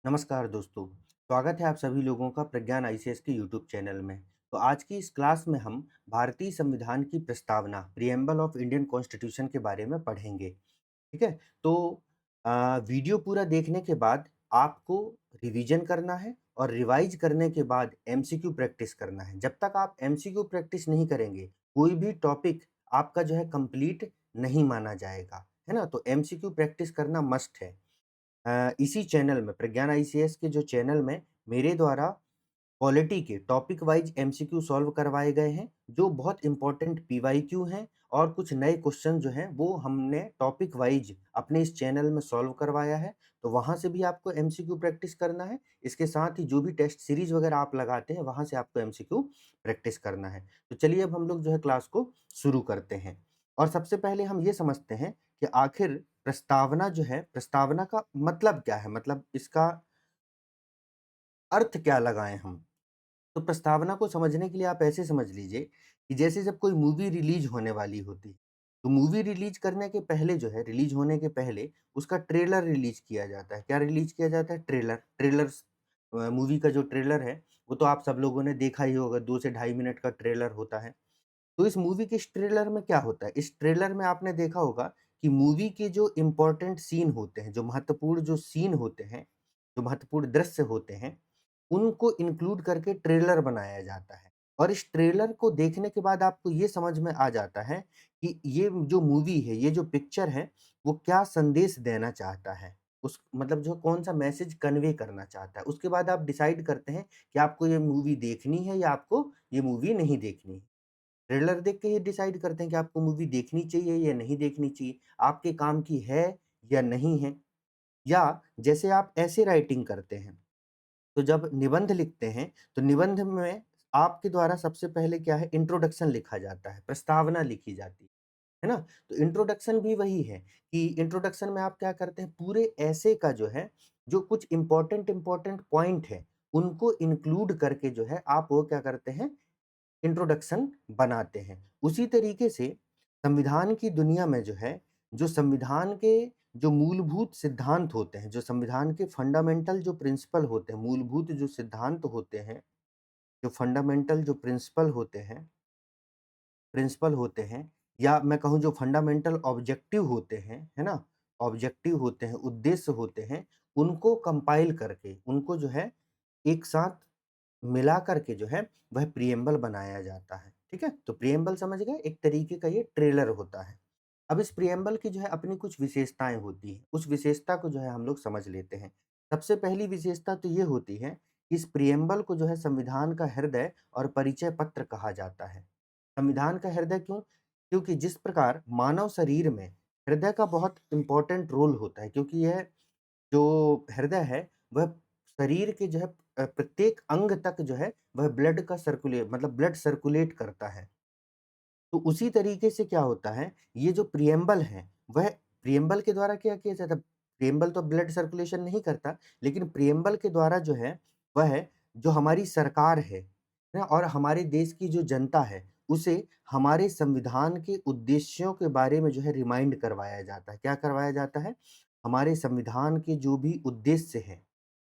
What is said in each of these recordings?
नमस्कार दोस्तों, स्वागत है आप सभी लोगों का प्रज्ञान आईसीएस के यूट्यूब चैनल में। तो आज की इस क्लास में हम भारतीय संविधान की प्रस्तावना प्रिएम्बल ऑफ इंडियन कॉन्स्टिट्यूशन के बारे में पढ़ेंगे। ठीक है? तो वीडियो पूरा देखने के बाद आपको रिवीजन करना है और रिवाइज करने के बाद एमसीक्यू प्रैक्टिस करना है। जब तक आप एमसीक्यू प्रैक्टिस नहीं करेंगे, कोई भी टॉपिक आपका जो है कंप्लीट नहीं माना जाएगा, है ना? तो एमसीक्यू प्रैक्टिस करना मस्ट है। इसी चैनल में प्रज्ञान आईसीएस के जो चैनल में मेरे द्वारा पॉलिटी के टॉपिक वाइज एमसीक्यू सॉल्व करवाए गए हैं, जो बहुत इंपॉर्टेंट पीवाईक्यू हैं और कुछ नए क्वेश्चन जो हैं वो हमने टॉपिक वाइज अपने इस चैनल में सॉल्व करवाया है। तो वहाँ से भी आपको एमसीक्यू प्रैक्टिस करना है। इसके साथ ही जो भी टेस्ट सीरीज वगैरह आप लगाते हैं, वहाँ से आपको एमसीक्यू प्रैक्टिस करना है। तो चलिए अब हम लोग जो है क्लास को शुरू करते हैं। और सबसे पहले हम ये समझते हैं कि आखिर प्रस्तावना जो है, प्रस्तावना का मतलब क्या है? मतलब इसका अर्थ क्या लगाएँ हम? तो प्रस्तावना को समझने के लिए आप ऐसे समझ लीजिए कि जैसे जब कोई मूवी रिलीज़ होने वाली होती है, तो मूवी रिलीज़ करने के पहले जो है, रिलीज़ होने के पहले उसका ट्रेलर रिलीज़ किया जाता है। क्या रिलीज़ किया जाता है? ट्रेलर। मूवी का जो ट्रेलर है, वो तो आप सब लोगों ने देखा ही होगा, 2 से ढाई मिनट का ट्रेलर होता है। तो इस मूवी के इस ट्रेलर में क्या होता है? इस ट्रेलर में आपने देखा होगा कि मूवी के जो इम्पोर्टेंट सीन होते हैं, जो महत्वपूर्ण जो सीन होते हैं, जो महत्वपूर्ण दृश्य होते हैं, उनको इंक्लूड करके ट्रेलर बनाया जाता है। और इस ट्रेलर को देखने के बाद आपको ये समझ में आ जाता है कि ये जो मूवी है, ये जो पिक्चर है, वो क्या संदेश देना चाहता है। उस मतलब जो कौन-सा मैसेज कन्वे करना चाहता है। उसके बाद आप डिसाइड करते हैं कि आपको ये मूवी देखनी है या आपको ये मूवी नहीं देखनी है। ट्रेलर देख के ही डिसाइड करते हैं कि आपको मूवी देखनी चाहिए या नहीं देखनी चाहिए, आपके काम की है या नहीं है। या जैसे आप ऐसे राइटिंग करते हैं, तो जब निबंध लिखते हैं, तो निबंध में आपके द्वारा सबसे पहले क्या है इंट्रोडक्शन लिखा जाता है, प्रस्तावना लिखी जाती है ना? तो इंट्रोडक्शन भी वही है कि इंट्रोडक्शन में आप क्या करते हैं पूरे ऐसे का जो है, जो कुछ इम्पोर्टेंट पॉइंट है, उनको इंक्लूड करके जो है आप वो क्या करते हैं इंट्रोडक्शन बनाते हैं। उसी तरीके से संविधान की दुनिया में जो है, जो संविधान के जो मूलभूत सिद्धांत होते हैं, जो संविधान के फंडामेंटल जो प्रिंसिपल होते हैं, मूलभूत जो सिद्धांत होते हैं, जो फंडामेंटल जो प्रिंसिपल होते हैं या मैं कहूँ जो फंडामेंटल ऑब्जेक्टिव होते हैं, है ना? ऑब्जेक्टिव होते हैं, उद्देश्य होते हैं, उनको कंपाइल करके, उनको जो है एक साथ मिला कर के जो है वह प्रिएम्बल बनाया जाता है, ठीक है? तो प्रिएम्बल समझ गए? एक तरीके का ये ट्रेलर होता है। अब इस प्रिएम्बल की जो है अपनी कुछ विशेषताएँ होती हैं, उस विशेषता को जो है हम लोग समझ लेते हैं। सबसे पहली विशेषता तो ये होती है, कि इस प्रिएम्बल को जो है संविधान का हृदय और परिचय पत्र कहा जाता है। संविधान का हृदय क्यों? क्योंकि जिस प्रकार मानव शरीर में हृदय का बहुत इम्पोर्टेंट रोल होता है क्योंकि यह जो हृदय है, वह शरीर के जो है प्रत्येक अंग तक जो है वह ब्लड सर्कुलेट करता है। तो उसी तरीके से क्या होता है, ये जो प्रिएम्बल है, वह प्रिएम्बल के द्वारा क्या किया जाता है? प्रिएम्बल तो ब्लड सर्कुलेशन नहीं करता, लेकिन प्रिएम्बल के द्वारा जो है, वह जो हमारी सरकार है ना? और हमारे देश की जो जनता है, उसे हमारे संविधान के उद्देश्यों के बारे में जो है रिमाइंड करवाया जाता है। क्या करवाया जाता है? हमारे संविधान के जो भी उद्देश्य हैं,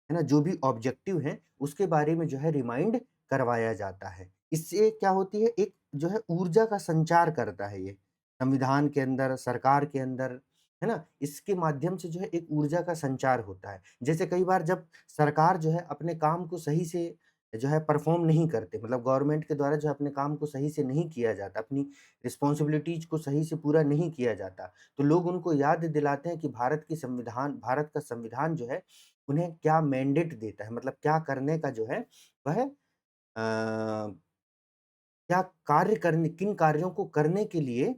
है ना? जो भी ऑब्जेक्टिव हैं, उसके बारे में जो है रिमाइंड करवाया जाता है। इससे क्या होती है, एक जो है ऊर्जा का संचार करता है ये, संविधान के अंदर, सरकार के अंदर, है ना? इसके माध्यम से जो है एक ऊर्जा का संचार होता है। जैसे कई बार जब सरकार जो है अपने काम को सही से जो है परफ़ॉर्म नहीं करते, मतलब गवर्नमेंट के द्वारा जो है अपने काम को सही से नहीं किया जाता, अपनी रिस्पॉन्सिबिलिटीज़ को सही से पूरा नहीं किया जाता, तो लोग उनको याद दिलाते हैं कि भारत का संविधान जो है उन्हें क्या मैंडेट देता है मतलब क्या करने का जो है वह क्या कार्य करने किन कार्यों को करने के लिए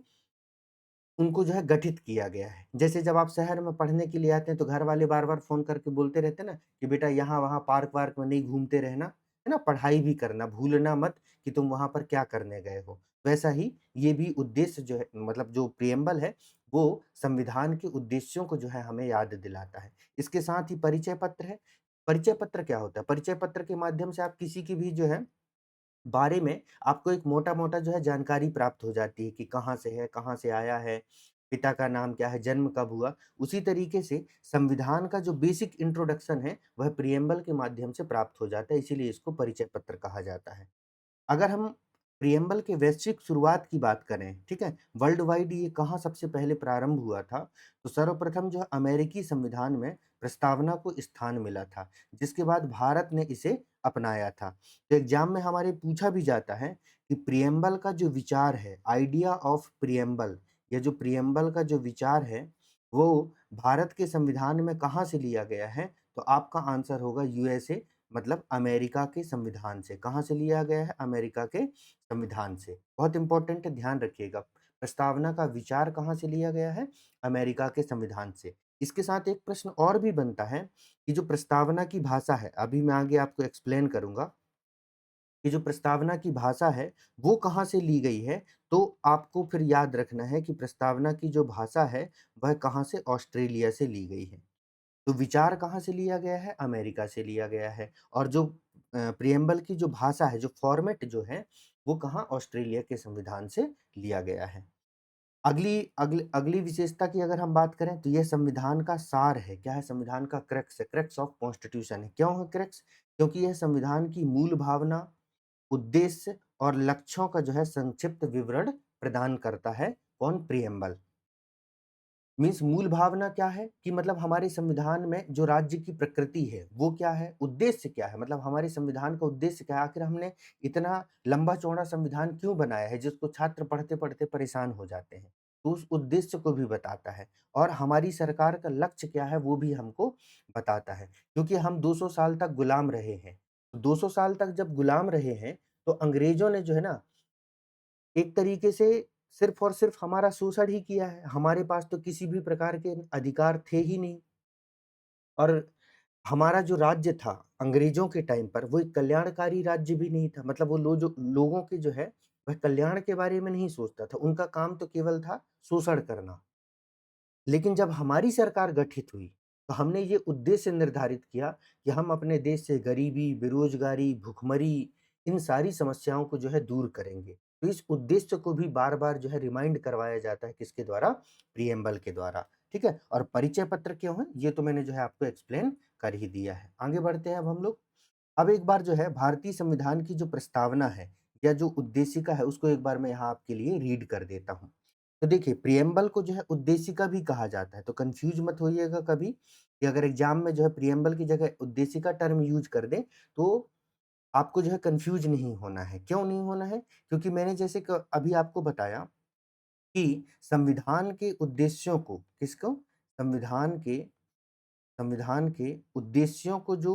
उनको जो है गठित किया गया है। जैसे जब आप शहर में पढ़ने के लिए आते हैं तो घर वाले बार-बार फ़ोन करके बोलते रहते हैं ना कि बेटा यहाँ-वहाँ पार्क-वार्क में नहीं घूमते रहना, है ना? पढ़ाई भी करना, भूलना मत कि तुम वहाँ पर क्या करने गए हो। वैसा ही ये भी उद्देश्य जो है मतलब जो प्रिएम्बल है, वो संविधान के उद्देश्यों को जो है हमें याद दिलाता है। इसके साथ ही परिचय पत्र है। परिचय पत्र क्या होता है? परिचय पत्र के माध्यम से आप किसी की भी जो है बारे में आपको एक मोटा-मोटा जो है जानकारी प्राप्त हो जाती है कि कहाँ से है, कहाँ से आया है, पिता का नाम क्या है, जन्म कब हुआ। उसी तरीके से संविधान का जो बेसिक इंट्रोडक्शन है, वह प्रिएम्बल के माध्यम से प्राप्त हो जाता है, इसीलिए इसको परिचय पत्र कहा जाता है। अगर हम प्रिएम्बल के वैश्विक शुरुआत की बात करें, ठीक है? वर्ल्ड वाइड ये कहाँ सबसे पहले प्रारंभ हुआ था? तो सर्वप्रथम जो है अमेरिकी संविधान में प्रस्तावना को स्थान मिला था, जिसके बाद भारत ने इसे अपनाया था। तो एग्ज़ाम में हमारे पूछा भी जाता है कि प्रिएम्बल का जो विचार है, आइडिया ऑफ प्रिएम्बल, ये जो प्रिएम्बल का जो विचार है, वो भारत के संविधान में कहाँ से लिया गया है? तो आपका आंसर होगा यूएसए, मतलब अमेरिका के संविधान से। कहाँ से लिया गया है? अमेरिका के संविधान से। बहुत इम्पोर्टेंट है, ध्यान रखिएगा। प्रस्तावना का विचार कहाँ से लिया गया है? अमेरिका के संविधान से। इसके साथ एक प्रश्न और भी बनता है कि जो प्रस्तावना की भाषा है, अभी मैं आगे आपको एक्सप्लेन करूँगा कि जो प्रस्तावना की भाषा है, वो कहाँ से ली गई है? तो आपको फिर याद रखना है कि प्रस्तावना की जो भाषा है, वह कहाँ से? ऑस्ट्रेलिया से ली गई है। तो विचार कहाँ से लिया गया है? अमेरिका से लिया गया है। और जो प्रिएम्बल की जो भाषा है, जो फॉर्मेट जो है, वो कहाँ? ऑस्ट्रेलिया के संविधान से लिया गया है। अगली अगली अगली विशेषता की अगर हम बात करें, तो ये संविधान का सार है। क्या है? संविधान का क्रक्स है, क्रक्स ऑफ कॉन्स्टिट्यूशन है। क्यों है क्रक्स? क्योंकि यह संविधान की मूल भावना, उद्देश्य और लक्ष्यों का जो है संक्षिप्त विवरण प्रदान करता है। कौन? प्रिएम्बल। मीन्स मूल भावना क्या है कि मतलब हमारे संविधान में जो राज्य की प्रकृति है वो क्या है, उद्देश्य क्या है, मतलब हमारे संविधान का उद्देश्य क्या है, आखिर हमने इतना लंबा चौड़ा संविधान क्यों बनाया है जिसको छात्र पढ़ते पढ़ते परेशान हो जाते हैं। तो उस उद्देश्य को भी बताता है और हमारी सरकार का लक्ष्य क्या है वो भी हमको बताता है, क्योंकि हम 200 साल तक गुलाम रहे हैं। 200 साल तक जब गुलाम रहे हैं तो अंग्रेजों ने जो है ना, एक तरीके से सिर्फ़ और सिर्फ़ हमारा शोषण ही किया है। हमारे पास तो किसी भी प्रकार के अधिकार थे ही नहीं और हमारा जो राज्य था अंग्रेज़ों के टाइम पर, वो एक कल्याणकारी राज्य भी नहीं था। मतलब वो जो लोगों के जो है, वह कल्याण के बारे में नहीं सोचता था। उनका काम तो केवल था शोषण करना। लेकिन जब हमारी सरकार गठित हुई, तो हमने ये उद्देश्य निर्धारित किया कि हम अपने देश से गरीबी, बेरोज़गारी, भुखमरी, इन सारी समस्याओं को जो है दूर करेंगे। तो इस उद्देश्य को भी बार-बार जो है रिमाइंड करवाया जाता है किसके द्वारा? प्रिएम्बल के द्वारा, ठीक है? और परिचय पत्र क्यों है? ये तो मैंने जो है आपको एक्सप्लेन कर ही दिया है। आगे बढ़ते हैं अब हम लोग। अब एक बार जो है भारतीय संविधान की जो प्रस्तावना है या जो उद्देशिका है उसको एक बार मैं यहाँ आपके लिए रीड कर देता हूँ। तो देखिए प्रिएम्बल को जो है उद्देशिका भी कहा जाता है, तो कन्फ्यूज़ मत होइएगा कभी कि अगर एग्ज़ाम में जो है प्रिएम्बल की जगह उद्देशिका टर्म यूज़ कर दें, तो आपको जो है कन्फ्यूज़ नहीं होना है। क्यों नहीं होना है? क्योंकि मैंने जैसे क अभी आपको बताया कि संविधान के उद्देश्यों को किसको? संविधान के संविधान के उद्देश्यों को जो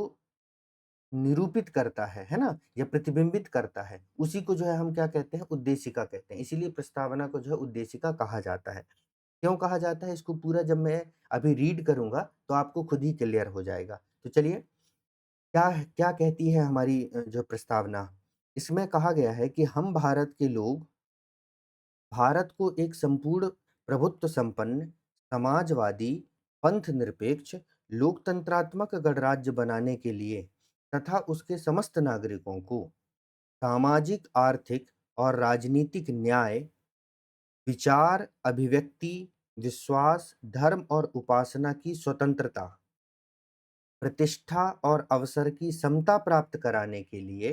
निरूपित करता है ना? या प्रतिबिंबित करता है, उसी को जो है हम क्या कहते हैं? उद्देशिका कहते हैं। इसीलिए प्रस्तावना को जो है उद्देशिका कहा जाता है। क्यों कहा जाता है? इसको पूरा जब मैं अभी रीड करूँगा, तो आपको खुद ही क्लियर हो जाएगा। तो चलिए, क्या क्या कहती है हमारी जो प्रस्तावना? इसमें कहा गया है कि हम भारत के लोग भारत को एक संपूर्ण प्रभुत्व संपन्न, समाजवादी, पंथ निरपेक्ष, लोकतंत्रात्मक गणराज्य बनाने के लिए तथा उसके समस्त नागरिकों को सामाजिक, आर्थिक और राजनीतिक न्याय, विचार, अभिव्यक्ति, विश्वास, धर्म और उपासना की स्वतंत्रता, प्रतिष्ठा और अवसर की समता प्राप्त कराने के लिए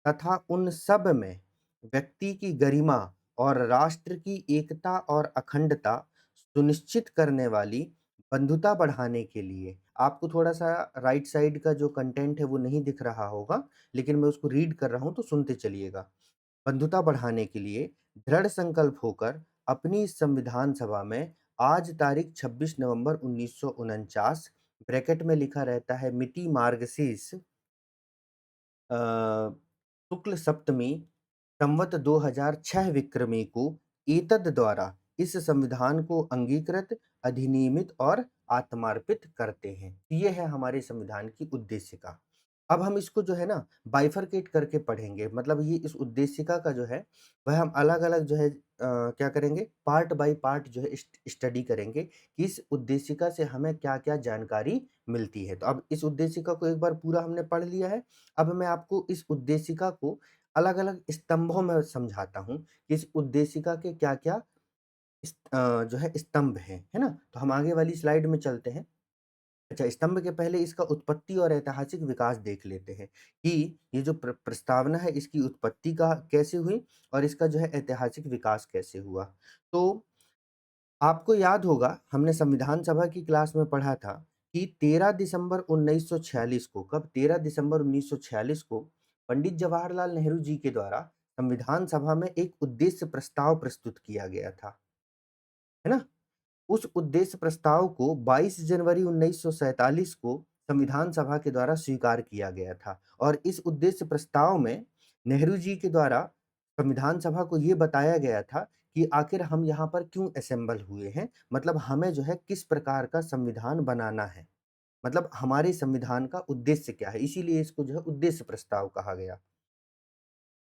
तथा उन सब में व्यक्ति की गरिमा और राष्ट्र की एकता और अखंडता सुनिश्चित करने वाली बंधुता बढ़ाने के लिए। आपको थोड़ा-सा राइट साइड का जो कंटेंट है वो नहीं दिख रहा होगा, लेकिन मैं उसको रीड कर रहा हूँ तो सुनते चलिएगा। बंधुता बढ़ाने के लिए दृढ़ संकल्प होकर अपनी इस संविधान सभा में आज तारीख 26 नवंबर 1949 ब्रैकेट में लिखा रहता है मिति मार्गशीर्ष अ, शुक्ल सप्तमी संवत 2006 विक्रमी को एतद द्वारा इस संविधान को अंगीकृत, अधिनियमित और आत्मार्पित करते हैं। ये है हमारे संविधान की उद्देशिका। अब हम इसको जो है ना बाइफरकेट करके पढ़ेंगे, मतलब ये इस उद्देशिका का जो है वह हम अलग-अलग जो है क्या करेंगे पार्ट बाय पार्ट जो है स्टडी करेंगे कि इस उद्देशिका से हमें क्या-क्या जानकारी मिलती है। तो अब इस उद्देशिका को एक बार पूरा हमने पढ़ लिया है। अब मैं आपको इस उद्देशिका को अलग-अलग स्तंभों में समझाता हूँ कि इस उद्देशिका के क्या-क्या जो है स्तंभ है ना? तो हम आगे वाली स्लाइड में चलते हैं। अच्छा, स्तंभ के पहले इसका उत्पत्ति और ऐतिहासिक विकास देख लेते हैं कि ये जो प्रस्तावना है इसकी उत्पत्ति का कैसे हुई और इसका जो है ऐतिहासिक विकास कैसे हुआ। तो आपको याद होगा हमने संविधान सभा की क्लास में पढ़ा था कि 13 दिसंबर 1946 को, कब 13 दिसंबर 1946 को पंडित जवाहरलाल नेहरू जी के द्वारा संविधान सभा में एक उद्देश्य प्रस्ताव प्रस्तुत किया गया था, है ना? उस उद्देश्य प्रस्ताव को 22 जनवरी 1947 को संविधान सभा के द्वारा स्वीकार किया गया था और इस उद्देश्य प्रस्ताव में नेहरू जी के द्वारा संविधान सभा को ये बताया गया था कि आखिर हम यहाँ पर क्यों असेंबल हुए हैं, मतलब हमें जो है किस प्रकार का संविधान बनाना है, मतलब हमारे संविधान का उद्देश्य क्या है, इसीलिए इसको जो है उद्देश्य प्रस्ताव कहा गया।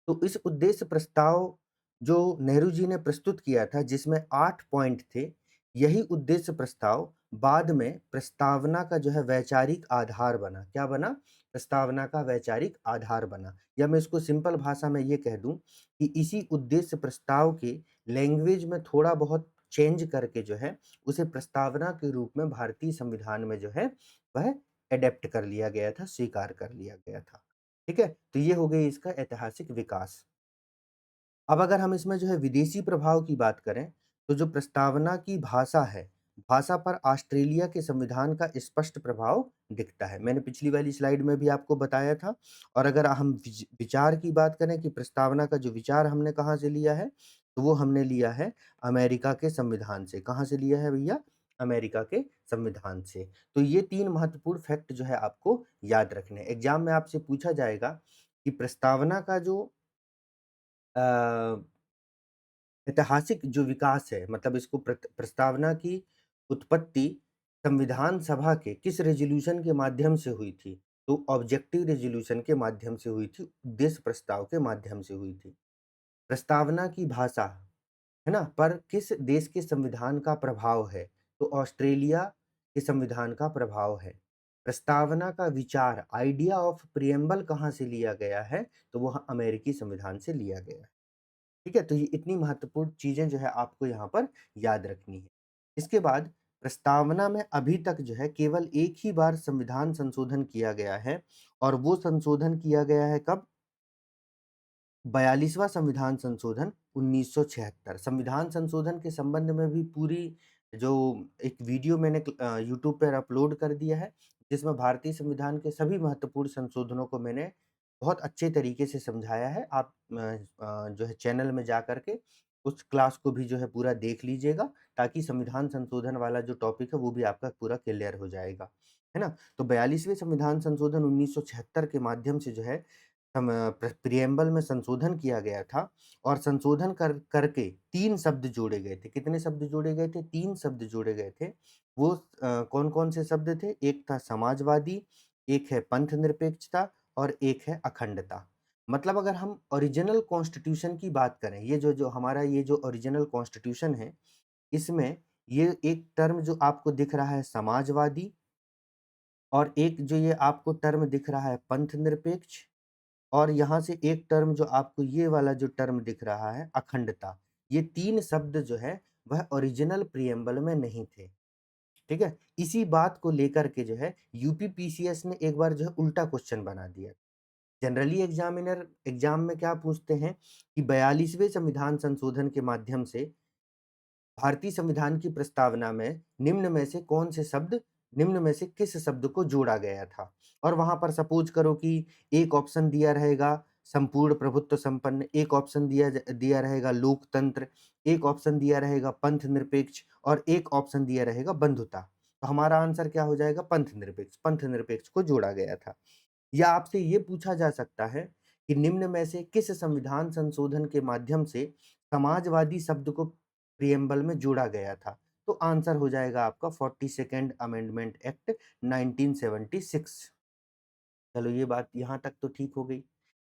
तो इस उद्देश्य प्रस्ताव जो नेहरू जी ने प्रस्तुत किया था जिसमें 8 पॉइंट थे, यही उद्देश्य प्रस्ताव बाद में प्रस्तावना का जो है वैचारिक आधार बना। क्या बना? प्रस्तावना का वैचारिक आधार बना। या मैं इसको सिंपल भाषा में ये कह दूँ कि इसी उद्देश्य प्रस्ताव के लैंग्वेज में थोड़ा बहुत चेंज करके जो है, उसे प्रस्तावना के रूप में भारतीय संविधान में जो है, वह एडॉप्ट कर लिया गया था, स्वीकार कर लिया गया था। ठीक है? तो ये हो गई इसका ऐतिहासिक विकास। अब अगर हम इसमें जो है विदेशी प्रभाव की बात करें, तो जो प्रस्तावना की भाषा है, भाषा पर ऑस्ट्रेलिया के संविधान का स्पष्ट प्रभाव दिखता है। मैंने पिछली वाली स्लाइड में भी आपको बताया था और अगर हम विचार की बात करें कि प्रस्तावना का जो विचार हमने कहाँ से लिया है, तो वो हमने लिया है अमेरिका के संविधान से। कहाँ से लिया है भैया? अमेरिका के संविधान से। तो ये 3 महत्वपूर्ण फैक्ट जो है आपको याद रखने हैं। एग्ज़ाम में आपसे पूछा जाएगा कि प्रस्तावना का जो अ ऐतिहासिक जो विकास है, मतलब इसको प्रस्तावना की उत्पत्ति संविधान सभा के किस रेज़ोल्यूशन के माध्यम से हुई थी? तो ऑब्जेक्टिव रेज़ोल्यूशन के माध्यम से हुई थी, उद्देश्य प्रस्ताव के माध्यम से हुई थी। प्रस्तावना की भाषा, है ना? पर किस देश के संविधान का प्रभाव है? तो ऑस्ट्रेलिया के संविधान का प्रभाव है। प्रस्तावना का विचार, आइडिया ऑफ प्रिएम्बल कहाँ से लिया गया है? तो वह अमेरिकी संविधान से लिया गया है। ठीक है? तो ये इतनी महत्वपूर्ण चीज़ें जो है आपको यहाँ पर याद रखनी है। इसके बाद प्रस्तावना में अभी तक जो है केवल एक ही बार संविधान संशोधन किया गया है और वो संशोधन किया गया है कब? 42वां संविधान संशोधन 1976। संविधान संशोधन के संबंध में भी पूरी जो एक वीडियो मैंने यूट्यूब पर अपलोड कर दिया है, जिसमें भारतीय संविधान के सभी महत्वपूर्ण संशोधनों को मैंने बहुत अच्छे तरीके से समझाया है। आप जो है चैनल में जा कर के उस क्लास को भी जो है पूरा देख लीजिएगा, ताकि संविधान संशोधन वाला जो टॉपिक है वो भी आपका पूरा क्लियर हो जाएगा। है ना? तो 42वें संविधान संशोधन 1976 के माध्यम से जो है प्रिएम्बल में संशोधन किया गया था और संशोधन करके 3 शब्द जोड़े गए थे। कितने शब्द जोड़े गए थे? 3 शब्द जोड़े गए थे। वो कौन-कौन से शब्द थे? एक था समाजवादी, एक है पंथ निरपेक्षता और एक है अखंडता। मतलब अगर हम ओरिजिनल कॉन्स्टिट्यूशन की बात करें, ये जो हमारा ये जो ओरिजिनल कॉन्स्टिट्यूशन है, इसमें ये एक टर्म जो आपको दिख रहा है समाजवादी और एक जो ये आपको टर्म दिख रहा है पंथ निरपेक्ष और यहाँ से एक टर्म जो आपको ये वाला जो टर्म दिख रहा है अखंडता, ये 3 शब्द जो है वह ओरिजिनल प्रिएम्बल में नहीं थे, ठीक है? इसी बात को लेकर के जो है यूपी पीसीएस ने एक बार जो है उल्टा क्वेश्चन बना दिया। जनरली एग्जामिनर एग्जाम में क्या पूछते हैं कि 42वें संविधान संशोधन के माध्यम से भारतीय संविधान की प्रस्तावना में निम्न में से किस शब्द को जोड़ा गया था? और वहाँ पर सपोज़ करो कि एक ऑप्शन दिया रहेगा संपूर्ण प्रभुत्व संपन्न, एक ऑप्शन दिया रहेगा लोकतंत्र, एक ऑप्शन दिया रहेगा पंथ निरपेक्ष और एक ऑप्शन दिया रहेगा बंधुता। तो हमारा आंसर क्या हो जाएगा? पंथ निरपेक्ष को जोड़ा गया था। या आपसे ये पूछा जा सकता है कि निम्न में से किस संविधान संशोधन के माध्यम से समाजवादी शब्द को प्रिएम्बल में जोड़ा गया था? तो आंसर हो जाएगा आपका 42nd अमेंडमेंट एक्ट 1976। चलो ये बात यहाँ तक तो ठीक हो गई।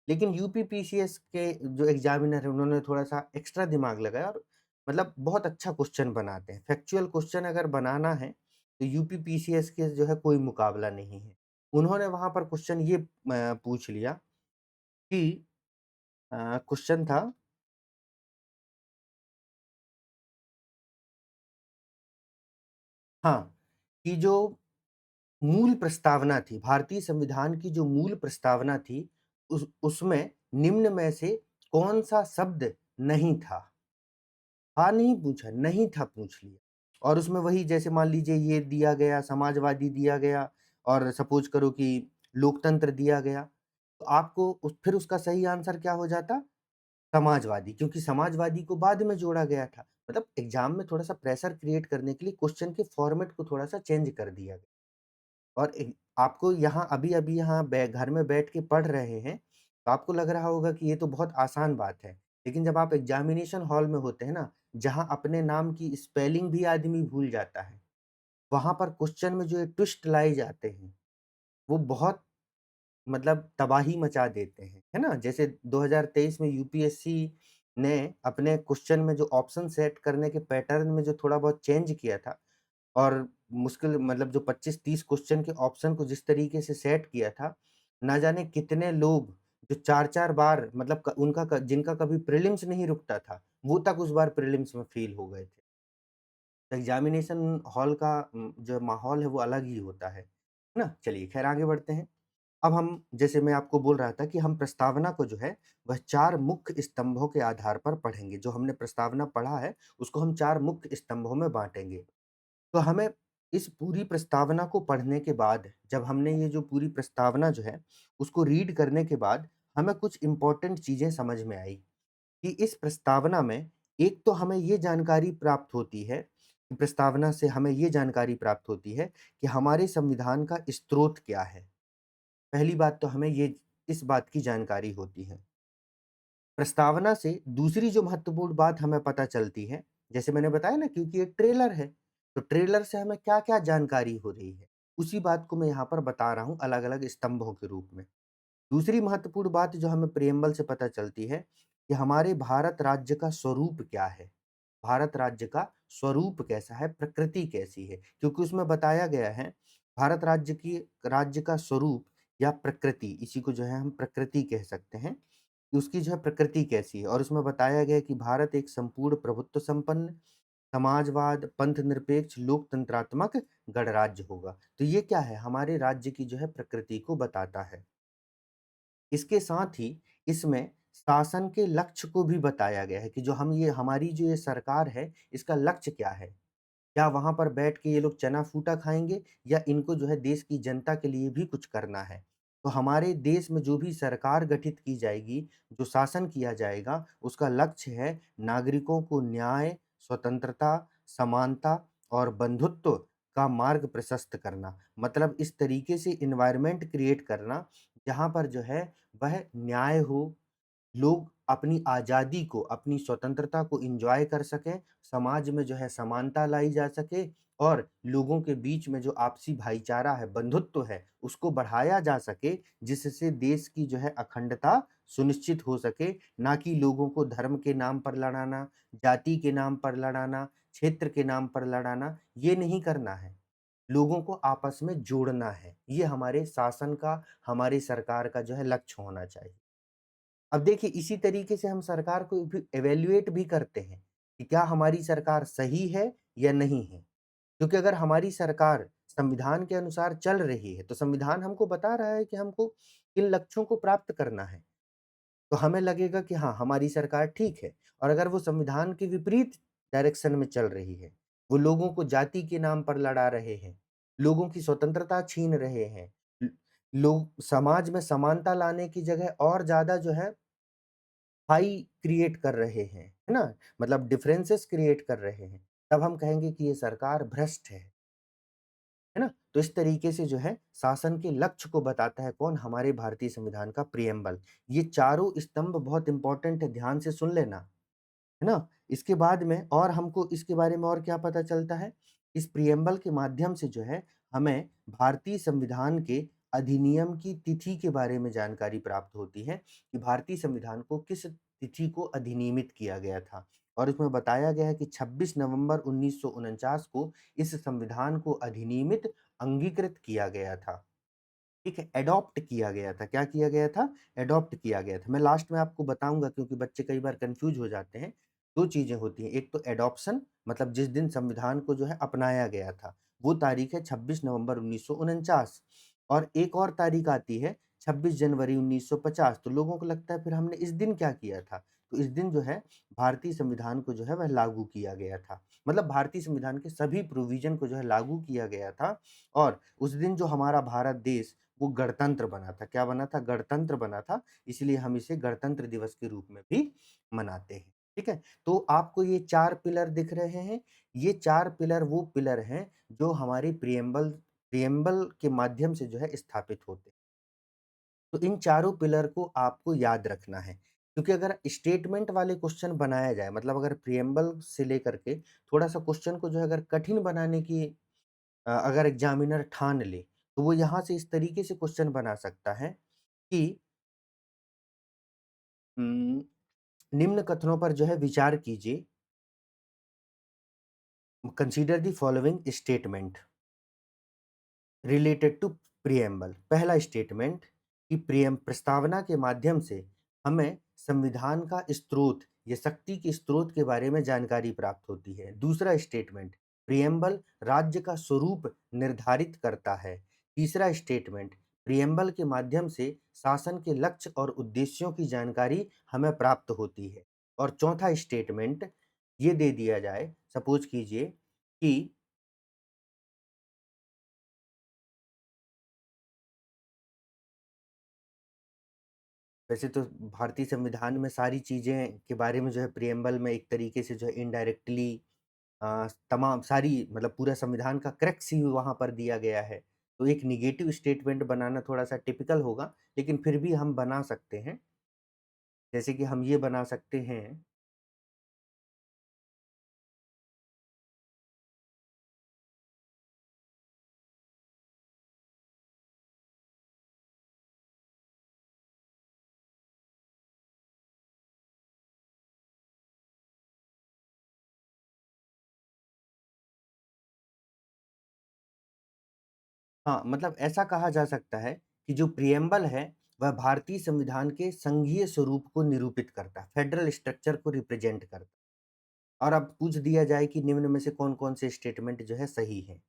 लेकिन यूपी पीसीएस के जो एग्ज़ामिनर हैं उन्होंने थोड़ा-सा एक्स्ट्रा दिमाग लगाया और मतलब बहुत अच्छा क्वेश्चन बनाते हैं। फैक्चुअल क्वेश्चन अगर बनाना है तो यूपी पीसीएस के जो है कोई मुकाबला नहीं है। उन्होंने वहाँ पर क्वेश्चन ये पूछ लिया कि क्वेश्चन था हाँ, कि जो मूल प्रस्तावना थी, भारतीय संविधान की जो मूल प्रस्तावना थी, उसमें निम्न में से कौन-सा शब्द नहीं था? हाँ, नहीं पूछा, नहीं था पूछ लिया। और उसमें वही जैसे मान लीजिए ये दिया गया, समाजवादी दिया गया और सपोज़ करो कि लोकतंत्र दिया गया, तो आपको फिर उसका सही आंसर क्या हो जाता? समाजवादी, क्योंकि समाजवादी को बाद में जोड़ा गया था। मतलब एग्ज़ाम में थोड़ा-सा प्रेशर क्रिएट करने के लिए क्वेश्चन के फॉर्मेट को थोड़ा-सा चेंज कर दिया गया। और आपको यहाँ अभी-अभी यहाँ घर में बैठ के पढ़ रहे हैं, तो आपको लग रहा होगा कि ये तो बहुत आसान बात है। लेकिन जब आप एग्ज़ामिनेशन हॉल में होते हैं ना, जहाँ अपने नाम की स्पेलिंग भी आदमी भूल जाता है, वहाँ पर क्वेश्चन में जो ये ट्विस्ट लाए जाते हैं, वो बहुत मतलब तबाही मचा देते हैं, है ना? जैसे 2023 में यूपीएससी ने अपने क्वेश्चन में जो ऑप्शन सेट करने के पैटर्न में जो थोड़ा बहुत चेंज किया था, और मुश्किल मतलब जो 25-30 क्वेश्चन के ऑप्शन को जिस तरीके से सेट किया था, ना जाने कितने लोग जो 4-4 बार मतलब क उनका क जिनका कभी प्रीलिम्स नहीं रुकता था, वो तक उस बार प्रीलिम्स में फेल हो गए थे। तो एग्ज़ामिनेशन हॉल का जो माहौल है वो अलग ही होता है ना? चलिए ख़ैर आगे बढ़ते हैं। अब हम जैसे मैं आपको बोल रहा था कि हम प्रस्तावना को जो है वह 4 मुख्य स्तंभों के आधार पर पढ़ेंगे। जो हमने प्रस्तावना पढ़ा है, उसको हम 4 मुख्य स्तंभों में बाँटेंगे। तो हमें इस पूरी प्रस्तावना को पढ़ने के बाद, जब हमने ये जो पूरी प्रस्तावना जो है, उसको रीड करने के बाद, हमें कुछ इम्पोर्टेंट चीज़ें समझ में आई कि इस प्रस्तावना में एक तो हमें ये जानकारी प्राप्त होती है, कि प्रस्तावना से हमें ये जानकारी प्राप्त होती है कि हमारे संविधान का स्रोत क्या है। पहली बात तो हमें ये इस बात की जानकारी होती है। प्रस्तावना से दूसरी जो महत्वपूर्ण बात हमें पता चलती है, जैसे मैंने बताया ना क्योंकि एक ट्रेलर है, तो ट्रेलर से हमें क्या-क्या जानकारी हो रही है, उसी बात को मैं यहाँ पर बता रहा हूँ अलग-अलग स्तंभों के रूप में। दूसरी महत्वपूर्ण बात जो हमें प्रेम्बल से पता चलती है कि हमारे भारत राज्य का स्वरूप क्या है? भारत राज्य का स्वरूप कैसा है? प्रकृति कैसी है? क्योंकि उसमें बताया गया है, भारत राज्य का स्वरूप या प्रकृति, इसी को जो है हम प्रकृति कह सकते हैं, कि उसकी जो है प्रकृति कैसी है, और उसमें बताया गया है कि भारत एक संपूर्ण प्रभुत्व संपन्न, समाजवाद, पंथ निरपेक्ष, लोकतंत्रात्मक गणराज्य होगा। तो ये क्या है? हमारे राज्य की जो है प्रकृति को बताता है। इसके साथ ही इसमें शासन के लक्ष्य को भी बताया गया है कि जो हम ये हमारी जो ये सरकार है, इसका लक्ष्य क्या है? क्या वहाँ पर बैठ के ये लोग चना-फूटा खाएँगे, या इनको जो है देश की जनता के लिए भी कुछ करना है? तो हमारे देश में जो भी सरकार गठित की जाएगी, जो शासन किया जाएगा, उसका लक्ष्य है नागरिकों को न्याय, स्वतंत्रता, समानता और बंधुत्व का मार्ग प्रशस्त करना। मतलब इस तरीके से एनवायरनमेंट क्रिएट करना, जहाँ पर जो है वह न्याय हो, लोग अपनी आज़ादी को, अपनी स्वतंत्रता को एन्जॉय कर सकें, समाज में जो है समानता लाई जा सके, और लोगों के बीच में जो आपसी भाईचारा है, बंधुत्व है, उसको बढ़ाया जा सके, जिससे देश की जो है अखंडता सुनिश्चित हो सके, ना कि लोगों को धर्म के नाम पर लड़ाना, जाति के नाम पर लड़ाना, क्षेत्र के नाम पर लड़ाना, ये नहीं करना है। लोगों को आपस में जोड़ना है। ये हमारे शासन का, हमारी सरकार का जो है लक्ष्य होना चाहिए। अब देखिए इसी तरीके से हम सरकार को भी इवैल्यूएट भी करते हैं कि क्या हमारी सरकार सही है या नहीं है। क्योंकि अगर हमारी सरकार संविधान के अनुसार चल रही है, तो संविधान हमको बता रहा है कि हमको किन लक्ष्यों को प्राप्त करना है। तो हमें लगेगा कि हाँ, हमारी सरकार ठीक है, और अगर वो संविधान के विपरीत डायरेक्शन में चल रही है, वो लोगों को जाति के नाम पर लड़ा रहे हैं, लोगों की स्वतंत्रता छीन रहे हैं, ल लोग समाज में समानता लाने की जगह और ज़्यादा जो है हाई क्रिएट कर रहे हैं, है ना? मतलब डिफरेंसेस क्रिएट कर रहे हैं, तब हम कहेंगे कि ये सरकार भ्रष्ट है ना? तो इस तरीके से जो है शासन के लक्ष्य को बताता है कौन? हमारे भारतीय संविधान का प्रिएम्बल। ये चारों स्तंभ बहुत इम्पोर्टेंट है, ध्यान से सुन लेना, है ना? इसके बाद में और हमको इसके बारे में और क्या पता चलता है? इस प्रिएम्बल के माध्यम से जो है हमें भारतीय संविधान के अधिनियम की तिथि के बारे में जानकारी प्राप्त होती है कि भारतीय संविधान को किस तिथि को अधिनियमित किया गया था। और इसमें बताया गया है कि 26 नवंबर 1949 को इस संविधान को अधिनियमित अंगीकृत किया गया था। ठीक है, एडॉप्ट किया गया था। क्या किया गया था? एडॉप्ट किया गया था। मैं लास्ट में आपको बताऊँगा क्योंकि बच्चे कई बार कन्फ्यूज़ हो जाते हैं। 2 चीज़ें होती हैं, एक तो एडॉप्शन मतलब जिस दिन संविधान को जो है अपनाया गया था, वो तारीख है 26 नवंबर 1949 और एक और तारीख आती है 26 जनवरी 1950। तो लोगों को लगता है फिर हमने इस दिन क्या किया था? तो इस दिन जो है भारतीय संविधान को जो है वह लागू किया गया था। मतलब भारतीय संविधान के सभी प्रोविज़न को जो है लागू किया गया था और उस दिन जो हमारा भारत देश वो गणतंत्र बना था। क्या बना था? गणतंत्र बना था, इसलिए हम इसे गणतंत्र दिवस के रूप में भी मनाते हैं। ठीक है? तो आपको ये 4 पिलर दिख रहे हैं, ये 4 पिलर वो पिलर हैं जो हमारी प्रिएम्बल के माध्यम से जो है स्थापित होते हैं। तो इन चारों पिलर को आपको याद रखना है, क्योंकि अगर स्टेटमेंट वाले क्वेश्चन बनाया जाए मतलब अगर प्रिएम्बल से लेकर के थोड़ा-सा क्वेश्चन को जो है अगर कठिन बनाने की अगर एग्ज़ामिनर ठान ले, तो वो यहाँ से इस तरीके से क्वेश्चन बना सकता है कि उम, निम्न कथनों पर जो है विचार कीजिए। Consider the following statement related to preamble. पहला स्टेटमेंट कि प्रियम प्रस्तावना के माध्यम से हमें संविधान का स्रोत या शक्ति के स्रोत के बारे में जानकारी प्राप्त होती है। दूसरा स्टेटमेंट प्रिएम्बल राज्य का स्वरूप निर्धारित करता है। तीसरा स्टेटमेंट प्रिएम्बल के माध्यम से शासन के लक्ष्य और उद्देश्यों की जानकारी हमें प्राप्त होती है। और चौथा स्टेटमेंट ये दे दिया जाए, सपोज कीजिए कि वैसे तो भारतीय संविधान में सारी चीज़ें के बारे में जो है प्रिएम्बल में एक तरीके से जो है इनडायरेक्टली तमाम सारी मतलब पूरा संविधान का क्रक्स ही वहाँ पर दिया गया है। तो एक नेगेटिव स्टेटमेंट बनाना थोड़ा-सा टिपिकल होगा, लेकिन फिर भी हम बना सकते हैं। जैसे कि हम ये बना सकते हैं। हाँ, मतलब ऐसा कहा जा सकता है कि जो प्रिएम्बल है, वह भारतीय संविधान के संघीय स्वरूप को निरूपित करता है, फेडरल स्ट्रक्चर को रिप्रेजेंट करता है। और अब पूछ दिया जाए कि निम्न में से कौन-कौन से स्टेटमेंट जो है सही हैं।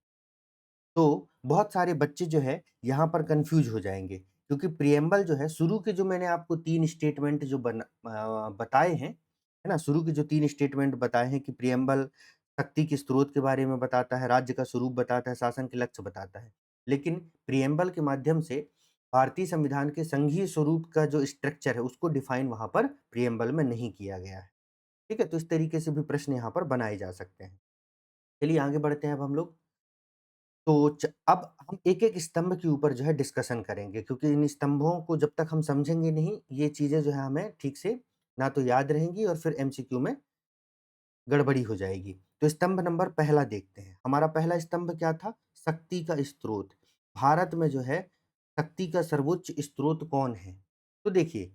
तो बहुत सारे बच्चे जो है यहाँ पर कन्फ्यूज़ हो जाएँगे, क्योंकि प्रिएम्बल जो है शुरू के जो मैंने आपको 3 स्टेटमेंट जो बताए हैं, है ना? शुरू के जो 3 स्टेटमेंट बताए हैं कि प्रिएम्बल शक्ति के स्रोत के बारे में बताता है, राज्य का स्वरूप बताता है, शासन के लक्ष्य बताता है। लेकिन प्रिएम्बल के माध्यम से भारतीय संविधान के संघीय स्वरूप का जो स्ट्रक्चर है, उसको डिफ़ाइन वहाँ पर प्रिएम्बल में नहीं किया गया है। ठीक है? तो इस तरीके से भी प्रश्न यहाँ पर बनाए जा सकते हैं। चलिए आगे बढ़ते हैं अब हम लोग। तो अब हम एक-एक स्तंभ के ऊपर जो है डिस्कशन करेंगे, क्योंकि इन स्तंभों को जब तक हम समझेंगे नहीं, ये चीज़ें जो है हमें ठीक से ना तो याद रहेंगी और फिर एमसीक्यू में गड़बड़ी हो जाएगी। तो स्तंभ नंबर पहला देखते हैं। हमारा पहला स्तंभ क्या था? शक्ति का स्रोत। भारत में जो है शक्ति का सर्वोच्च स्रोत कौन है? तो देखिए,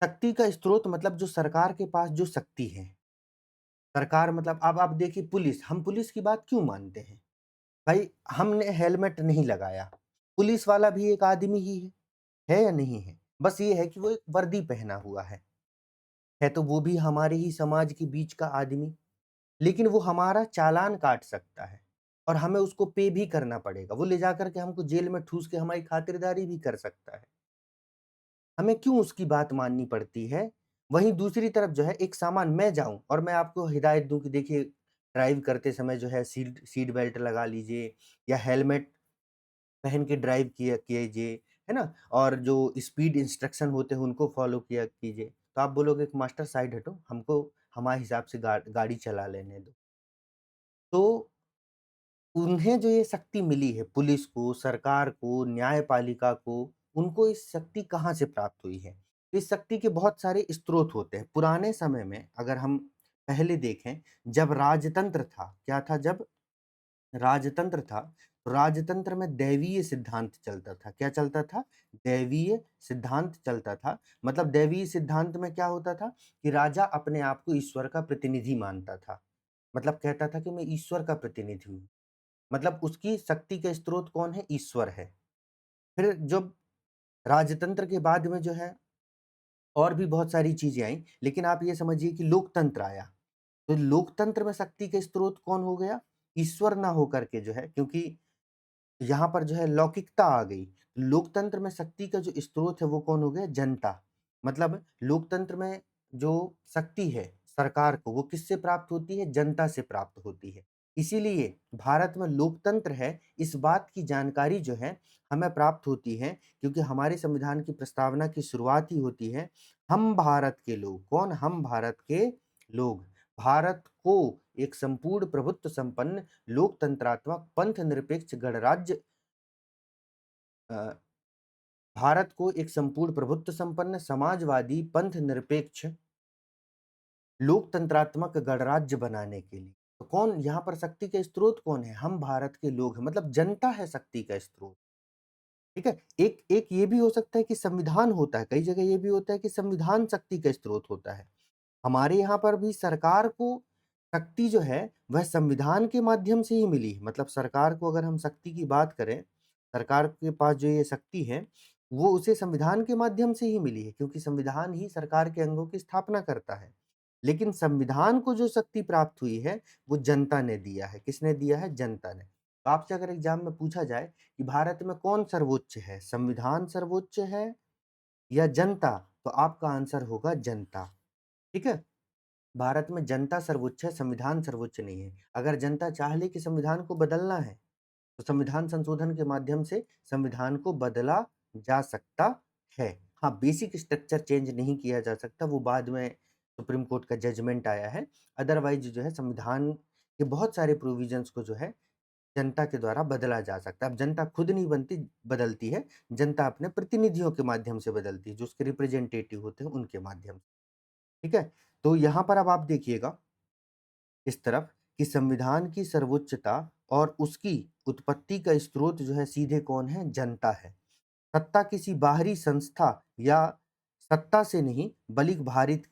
शक्ति का स्रोत मतलब जो सरकार के पास जो शक्ति है। सरकार मतलब अब आप देखिए पुलिस, हम पुलिस की बात क्यों मानते हैं? भाई हमने हेलमेट नहीं लगाया, पुलिस वाला भी एक आदमी ही है या नहीं है? बस ये है कि वो एक वर्दी पहना हुआ है तो वो भी हमारे ही समाज के बीच का आदमी, लेकिन वो हमारा चालान काट सकता है और हमें उसको पे भी करना पड़ेगा। वो ले जाकर के हमको जेल में ठूस के हमारी खातिरदारी भी कर सकता है। हमें क्यों उसकी बात माननी पड़ती है? वहीं दूसरी तरफ जो है एक सामान मैं जाऊँ और मैं आपको हिदायत दूँ कि देखिए ड्राइव करते समय जो है सीट सीट बेल्ट लगा लीजिए या हेलमेट पहन के ड्राइव किया कीजिए, है ना? और जो स्पीड इंस्ट्रक्शन होते हैं उनको फ़ॉलो किया कीजिए। तो आप बोलोगे कि मास्टर साइड हटो, हमको हमारे हिसाब से गाड़ी चला लेने दो। तो उन्हें जो ये शक्ति मिली है पुलिस को, सरकार को, न्यायपालिका को, उनको इस शक्ति कहाँ से प्राप्त हुई है? इस शक्ति के बहुत सारे स्रोत होते हैं। पुराने समय में अगर हम पहले देखें, जब राजतंत्र था, क्या था जब राजतंत्र था, तो राजतंत्र में दैवीय सिद्धांत चलता था। क्या चलता था? दैवीय सिद्धांत चलता था। मतलब दैवीय सिद्धांत में क्या होता था कि राजा अपने आप को ईश्वर का प्रतिनिधि मानता था। मतलब कहता था कि मैं ईश्वर का प्रतिनिधि हूँ। मतलब उसकी शक्ति का स्रोत कौन है? ईश्वर है। फिर जब राजतंत्र के बाद में जो है और भी बहुत सारी चीज़ें आईं, लेकिन आप ये समझिए कि लोकतंत्र आया। तो लोकतंत्र में शक्ति का स्रोत कौन हो गया? ईश्वर ना होकर के जो है, क्योंकि यहाँ पर जो है लौकिकता आ गई। लोकतंत्र में शक्ति का जो स्रोत है वो कौन हो गया? जनता। मतलब लोकतंत्र में जो शक्ति है सरकार को, वो किससे प्राप्त होती है? जनता से प्राप्त होती है। इसीलिए भारत में लोकतंत्र है, इस बात की जानकारी जो है हमें प्राप्त होती है, क्योंकि हमारे संविधान की प्रस्तावना की शुरुआत ही होती है, हम भारत के लोग। कौन? हम भारत के लोग। भारत को एक संपूर्ण प्रभुत्व संपन्न लोकतंत्रात्मक पंथ निरपेक्ष गणराज्य भारत को एक संपूर्ण प्रभुत्व संपन्न समाजवादी पंथ निरपेक्ष लोकतंत्रात्मक गणराज्य बनाने के लिए, तो कौन यहाँ पर शक्ति का स्रोत कौन है? हम भारत के लोग हैं, मतलब जनता है शक्ति का स्रोत। ठीक है। एक एक ये भी हो सकता है कि संविधान होता है, कई जगह ये भी होता है कि संविधान शक्ति का स्रोत होता है। हमारे यहाँ पर भी सरकार को शक्ति जो है वह संविधान के माध्यम से ही मिली है। मतलब सरकार को अगर हम शक्ति की बात करें, सरकार के पास जो ये शक्ति है वो उसे संविधान के माध्यम से ही मिली है, क्योंकि संविधान ही सरकार के अंगों की स्थापना करता है। लेकिन संविधान को जो शक्ति प्राप्त हुई है वो जनता ने दिया है। किसने दिया है? जनता ने। तो आपसे अगर एग्जाम में पूछा जाए कि भारत में कौन सर्वोच्च है, संविधान सर्वोच्च है या जनता, तो आपका आंसर होगा जनता। ठीक है। भारत में जनता सर्वोच्च है, संविधान सर्वोच्च नहीं है। अगर जनता चाह ले कि संविधान को बदलना है तो संविधान संशोधन के माध्यम से संविधान को बदला जा सकता है। हाँ, बेसिक स्ट्रक्चर चेंज नहीं किया जा सकता, वो बाद में सुप्रीम कोर्ट का जजमेंट आया है। अदरवाइज जो है संविधान के बहुत सारे प्रोविजंस को जो है जनता के द्वारा बदला जा सकता है। अब जनता खुद नहीं बदलती है, जनता अपने प्रतिनिधियों के माध्यम से बदलती है, जो उसके रिप्रेजेंटेटिव होते हैं उनके माध्यम से। ठीक है। तो यहाँ पर अब आप देखिएगा इस तरफ कि संविधान की सर्वोच्चता और उसकी उत्पत्ति का स्रोत जो है सीधे कौन है? जनता है। सत्ता किसी बाहरी संस्था या सत्ता से नहीं बल्कि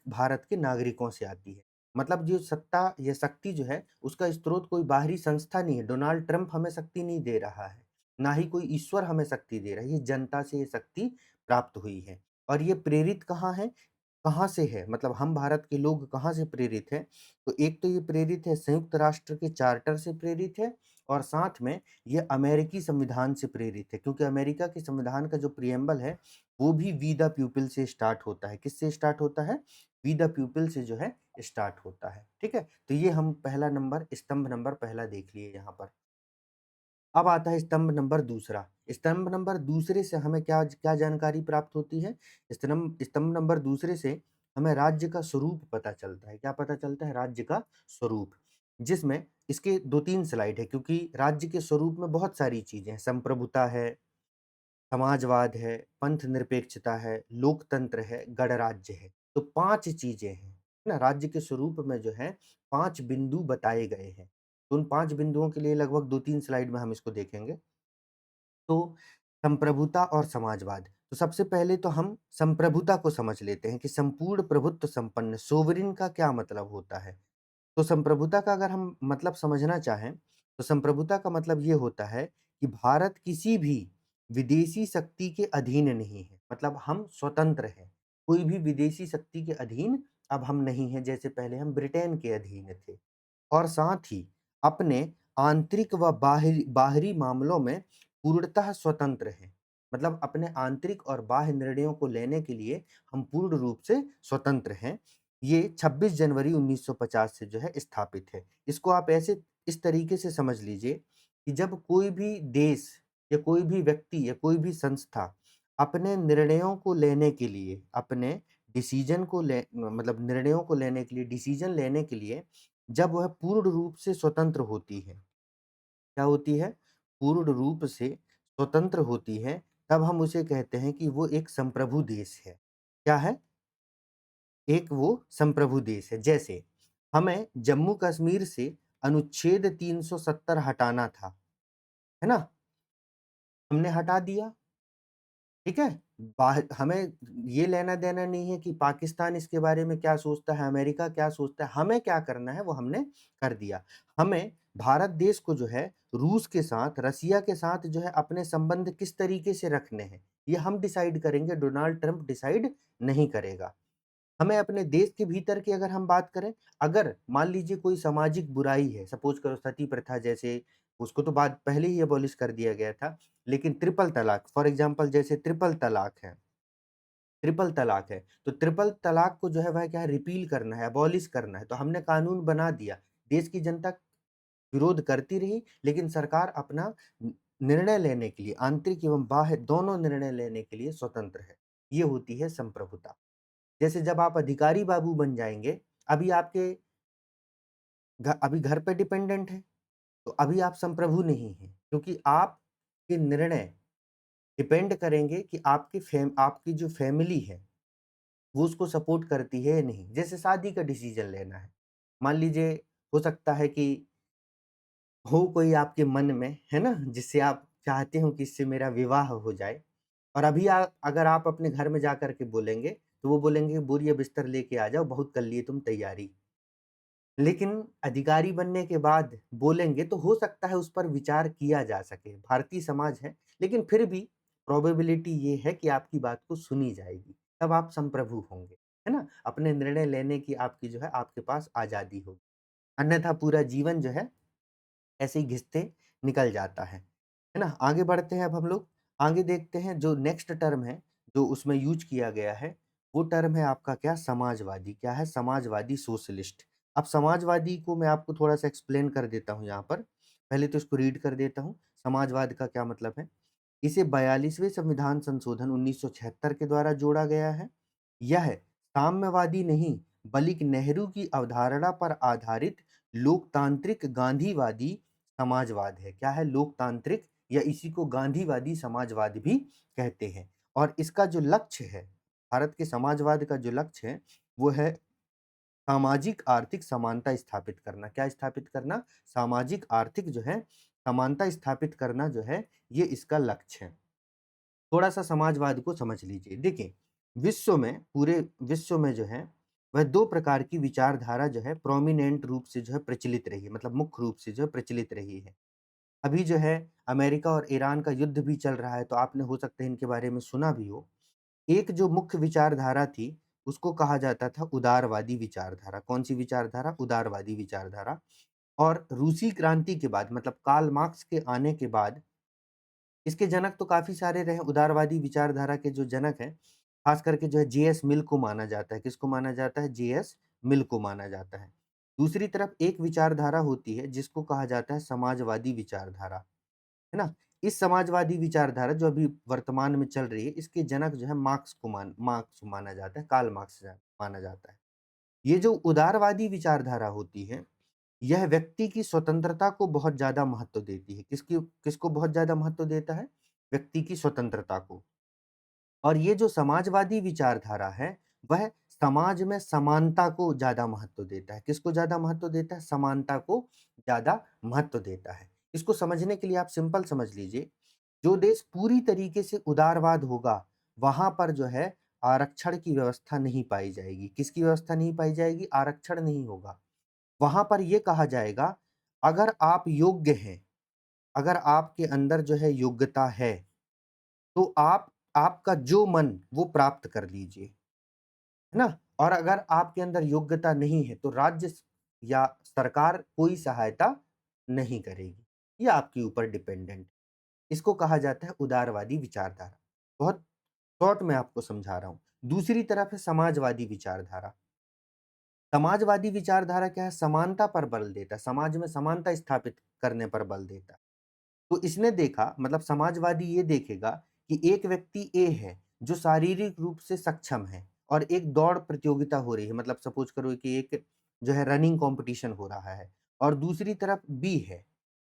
भारत के नागरिकों से आती है। मतलब जो सत्ता या शक्ति जो है उसका स्रोत कोई बाहरी संस्था नहीं है। डोनाल्ड ट्रंप हमें शक्ति नहीं दे रहा है, ना ही कोई ईश्वर हमें शक्ति दे रहा है। ये जनता से ये शक्ति प्राप्त हुई है। और ये प्रेरित कहाँ है? कहाँ से है? मतलब हम भारत के लोग कहाँ से प्रेरित हैं? तो एक तो ये प्रेरित है संयुक्त राष्ट्र के चार्टर से प्रेरित है, और साथ में ये अमेरिकी संविधान से प्रेरित है, क्योंकि अमेरिका के संविधान का जो प्रिएम्बल है वो भी वी द पीपल से स्टार्ट होता है। किससे स्टार्ट होता है? वी द पीपल से जो है स्टार्ट होता है। ठीक है। तो ये हम पहला नंबर, स्तंभ नंबर पहला देख लिए यहाँ पर। अब आता है स्तंभ नंबर दूसरा। स्तंभ नंबर दूसरे से हमें क्या क्या जानकारी प्राप्त होती है? स्तंभ स्तंभ नंबर दूसरे से हमें राज्य का स्वरूप पता चलता है। क्या पता चलता है? राज्य का स्वरूप, जिसमें इसके 2-3 स्लाइड है, क्योंकि राज्य के स्वरूप में बहुत सारी चीजें हैं। संप्रभुता है, समाजवाद है, पंथ निरपेक्षता है, लोकतंत्र है, गणराज्य है। तो 5 चीजें हैं, है ना? राज्य के स्वरूप में जो है 5 बिंदु बताए गए हैं। तो उन 5 बिंदुओं के लिए लगभग 2-3 स्लाइड में हम इसको देखेंगे। तो संप्रभुता और समाजवाद। तो सबसे पहले तो हम संप्रभुता को समझ लेते हैं कि संपूर्ण प्रभुत्व संपन्न, सोवरिन का क्या मतलब होता है। तो संप्रभुता का अगर हम मतलब समझना चाहें तो संप्रभुता का मतलब ये होता है कि भारत किसी भी विदेशी शक्ति के अधीन नहीं है। मतलब हम स्वतंत्र हैं, कोई भी विदेशी शक्ति के अधीन अब हम नहीं हैं, जैसे पहले हम ब्रिटेन के अधीन थे। और साथ ही अपने आंतरिक व बाहरी बाहरी मामलों में पूर्णतः स्वतंत्र हैं। मतलब अपने आंतरिक और बाह्य निर्णयों को लेने के लिए हम पूर्ण रूप से स्वतंत्र हैं। ये 26 जनवरी 1950 से जो है स्थापित है। इसको आप ऐसे इस तरीके से समझ लीजिए कि जब कोई भी देश या कोई भी व्यक्ति या कोई भी संस्था अपने निर्णयों को लेने के लिए, अपने डिसीजन को ले मतलब निर्णयों को लेने के लिए, डिसीजन लेने के लिए जब वह पूर्ण रूप से स्वतंत्र होती है, क्या होती है? पूर्ण रूप से स्वतंत्र होती है, तब हम उसे कहते हैं कि वो एक संप्रभु देश है। क्या है? एक वो संप्रभु देश है। जैसे हमें जम्मू कश्मीर से अनुच्छेद 370 हटाना था, है ना? हमने हटा दिया। ठीक है। हमें ये लेना देना नहीं है कि पाकिस्तान इसके बारे में क्या सोचता है, अमेरिका क्या सोचता है। हमें क्या करना है वो हमने कर दिया। हमें भारत देश को जो है रूस के साथ, रसिया के साथ जो है अपने संबंध किस तरीके से रखने हैं, ये हम डिसाइड करेंगे, डोनाल्ड ट्रंप डिसाइड नहीं करेगा। हमें अपने देश के भीतर की अगर हम बात करें, अगर मान लीजिए कोई सामाजिक बुराई है, सपोज़ करो सती प्रथा जैसे, उसको तो बाद पहले ही एबॉलिश कर दिया गया था। लेकिन ट्रिपल तलाक फॉर एग्ज़ाम्पल जैसे ट्रिपल तलाक है, तो ट्रिपल तलाक को जो है वह क्या है रिपील करना है, एबॉलिश करना है, तो हमने कानून बना दिया। देश की जनता विरोध करती रही, लेकिन सरकार अपना निर्णय लेने के लिए, आंतरिक एवं बाह्य दोनों निर्णय लेने के लिए स्वतंत्र है। ये होती है संप्रभुता। जैसे जब आप अधिकारी बाबू बन जाएँगे, अभी आपके अभी घर पे डिपेंडेंट हैं, तो अभी आप संप्रभु नहीं हैं, क्योंकि आपके निर्णय डिपेंड करेंगे कि आपकी जो फैमिली है, वो उसको सपोर्ट करती है या नहीं। जैसे शादी का डिसीज़न लेना है, मान लीजिए हो सकता है कि हो कोई आपके मन में, है ना? जिससे आप चाहते हो कि इससे मेरा विवाह हो जाए, और अभी अगर आप अपने घर में जाकर के बोलेंगे, तो वो बोलेंगे बोरिया बिस्तर लेके आ जाओ, बहुत कर लिए तुम तैयारी। लेकिन अधिकारी बनने के बाद बोलेंगे तो हो सकता है उस पर विचार किया जा सके। भारतीय समाज है, लेकिन फिर भी प्रोबेबिलिटी ये है कि आपकी बात को सुनी जाएगी, तब आप संप्रभु होंगे, है ना? अपने निर्णय लेने की आपकी जो है आपके पास आज़ादी होगी। अन्यथा पूरा जीवन जो है ऐसे ही घिसते निकल जाता है ना? आगे बढ़ते हैं अब हम लोग, आगे देखते हैं जो नेक्स्ट टर्म है, जो उसमें यूज़ किया गया है, वो टर्म है आपका क्या समाजवादी, क्या है? समाजवादी सोशलिस्ट। अब समाजवादी को मैं आपको थोड़ा-सा एक्सप्लेन कर देता हूँ यहाँ पर, पहले तो इसको रीड कर देता हूँ, समाजवाद का क्या मतलब है? इसे 42वें संविधान संशोधन 1976 के द्वारा जोड़ा गया है। यह साम्यवादी नहीं, बल्कि नेहरू की अवधारणा पर आधारित लोकतांत्रिक गांधीवादी समाजवाद है। क्या है? लोकतांत्रिक, या इसी को गांधीवादी समाजवाद भी कहते हैं। और इसका जो लक्ष्य है, भारत के समाजवाद का जो लक्ष्य है, वो है सामाजिक आर्थिक समानता स्थापित करना। क्या स्थापित करना? सामाजिक आर्थिक जो है समानता स्थापित करना जो है, ये इसका लक्ष्य है। थोड़ा-सा समाजवाद को समझ लीजिए। देखिए, पूरे विश्व में जो है, वह 2 प्रकार की विचारधारा जो है प्रोमिनेंट रूप से जो है प्रचलित रही है, मतलब मुख्य रूप से जो है प्रचलित रही है। अभी जो है अमेरिका और ईरान का युद्ध भी चल रहा है, तो आपने हो सकता है इनके बारे में सुना भी हो। एक जो मुख्य विचारधारा थी, उसको कहा जाता था उदारवादी विचारधारा। कौन-सी विचारधारा? उदारवादी विचारधारा। और रूसी क्रांति के बाद, मतलब कार्ल मार्क्स के आने के बाद, इसके जनक तो काफ़ी सारे रहे, उदारवादी विचारधारा के जो जनक हैं, ख़ास करके जो है जेएस मिल को माना जाता है। किसको माना जाता है? जेएस मिल को माना जाता है। दूसरी तरफ एक विचारधारा होती है जिसको कहा जाता है समाजवादी विचारधारा, है ना? इस समाजवादी विचारधारा जो अभी वर्तमान में चल रही है, इसके जनक जो है मार्क्स माना जाता है, कार्ल मार्क्स माना जाता है। ये जो उदारवादी विचारधारा होती है, यह व्यक्ति की स्वतंत्रता को बहुत ज़्यादा महत्व देती है। किसको बहुत ज़्यादा महत्व देता है? व्यक्ति की स्वतंत्रता को। और ये जो समाजवादी विचारधारा है, वह समाज में समानता को ज़्यादा महत्व देता है। किसको ज़्यादा महत्व देता है? समानता को ज़्यादा महत्व देता है। इसको समझने के लिए आप सिंपल समझ लीजिए, जो देश पूरी तरीके से उदारवाद होगा, वहाँ पर जो है आरक्षण की व्यवस्था नहीं पाई जाएगी। किसकी व्यवस्था नहीं पाई जाएगी? आरक्षण नहीं होगा। वहाँ पर ये कहा जाएगा, अगर आप योग्य हैं, अगर आपके अंदर जो है योग्यता है, तो आप आपका जो मन वो प्राप्त कर लीजिए, है ना? और अगर आपके अंदर योग्यता नहीं है, तो राज्य या सरकार कोई सहायता नहीं करेगी। ये आपके ऊपर डिपेंडेंट। इसको कहा जाता है उदारवादी विचारधारा। बहुत शॉर्ट में आपको समझा रहा हूँ। दूसरी तरफ है समाजवादी विचारधारा। समाजवादी विचारधारा क्या है? समानता पर बल देता है, समाज में समानता स्थापित करने पर बल देता है। तो इसने देखा, मतलब समाजवादी ये देखेगा कि एक व्यक्ति ए है, जो शारीरिक रूप से सक्षम है, और एक दौड़ प्रतियोगिता हो रही है, मतलब सपोज़ करो कि एक जो है रनिंग कॉम्पिटिशन हो रहा है, और दूसरी तरफ बी है,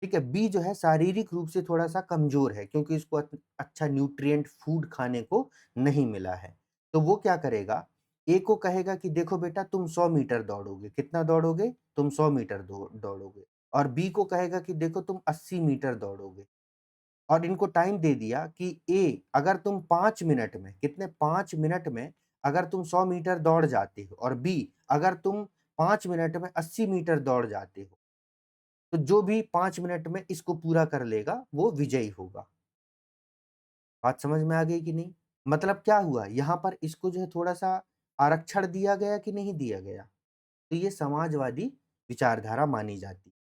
ठीक है? बी जो है शारीरिक रूप से थोड़ा-सा कमज़ोर है, क्योंकि उसको अच्छा न्यूट्रिएंट फूड खाने को नहीं मिला है। तो वो क्या करेगा, ए को कहेगा कि देखो बेटा, तुम 100 मीटर दौड़ोगे, कितना दौड़ोगे? तुम 100 मीटर दौड़ोगे। और बी को कहेगा कि देखो, तुम 80 मीटर दौड़ोगे, और इनको टाइम दे दिया कि ए, अगर तुम 5 मिनट में, कितने 5 मिनट में अगर तुम 100 मीटर दौड़ जाते हो, और बी, अगर तुम 5 मिनट में 80 मीटर दौड़ जाते हो, तो जो भी 5 मिनट में इसको पूरा कर लेगा, वो विजयी होगा। बात समझ में आ गई कि नहीं? मतलब क्या हुआ? यहाँ पर इसको जो है थोड़ा-सा आरक्षण दिया गया कि नहीं दिया गया? तो ये समाजवादी विचारधारा मानी जाती है।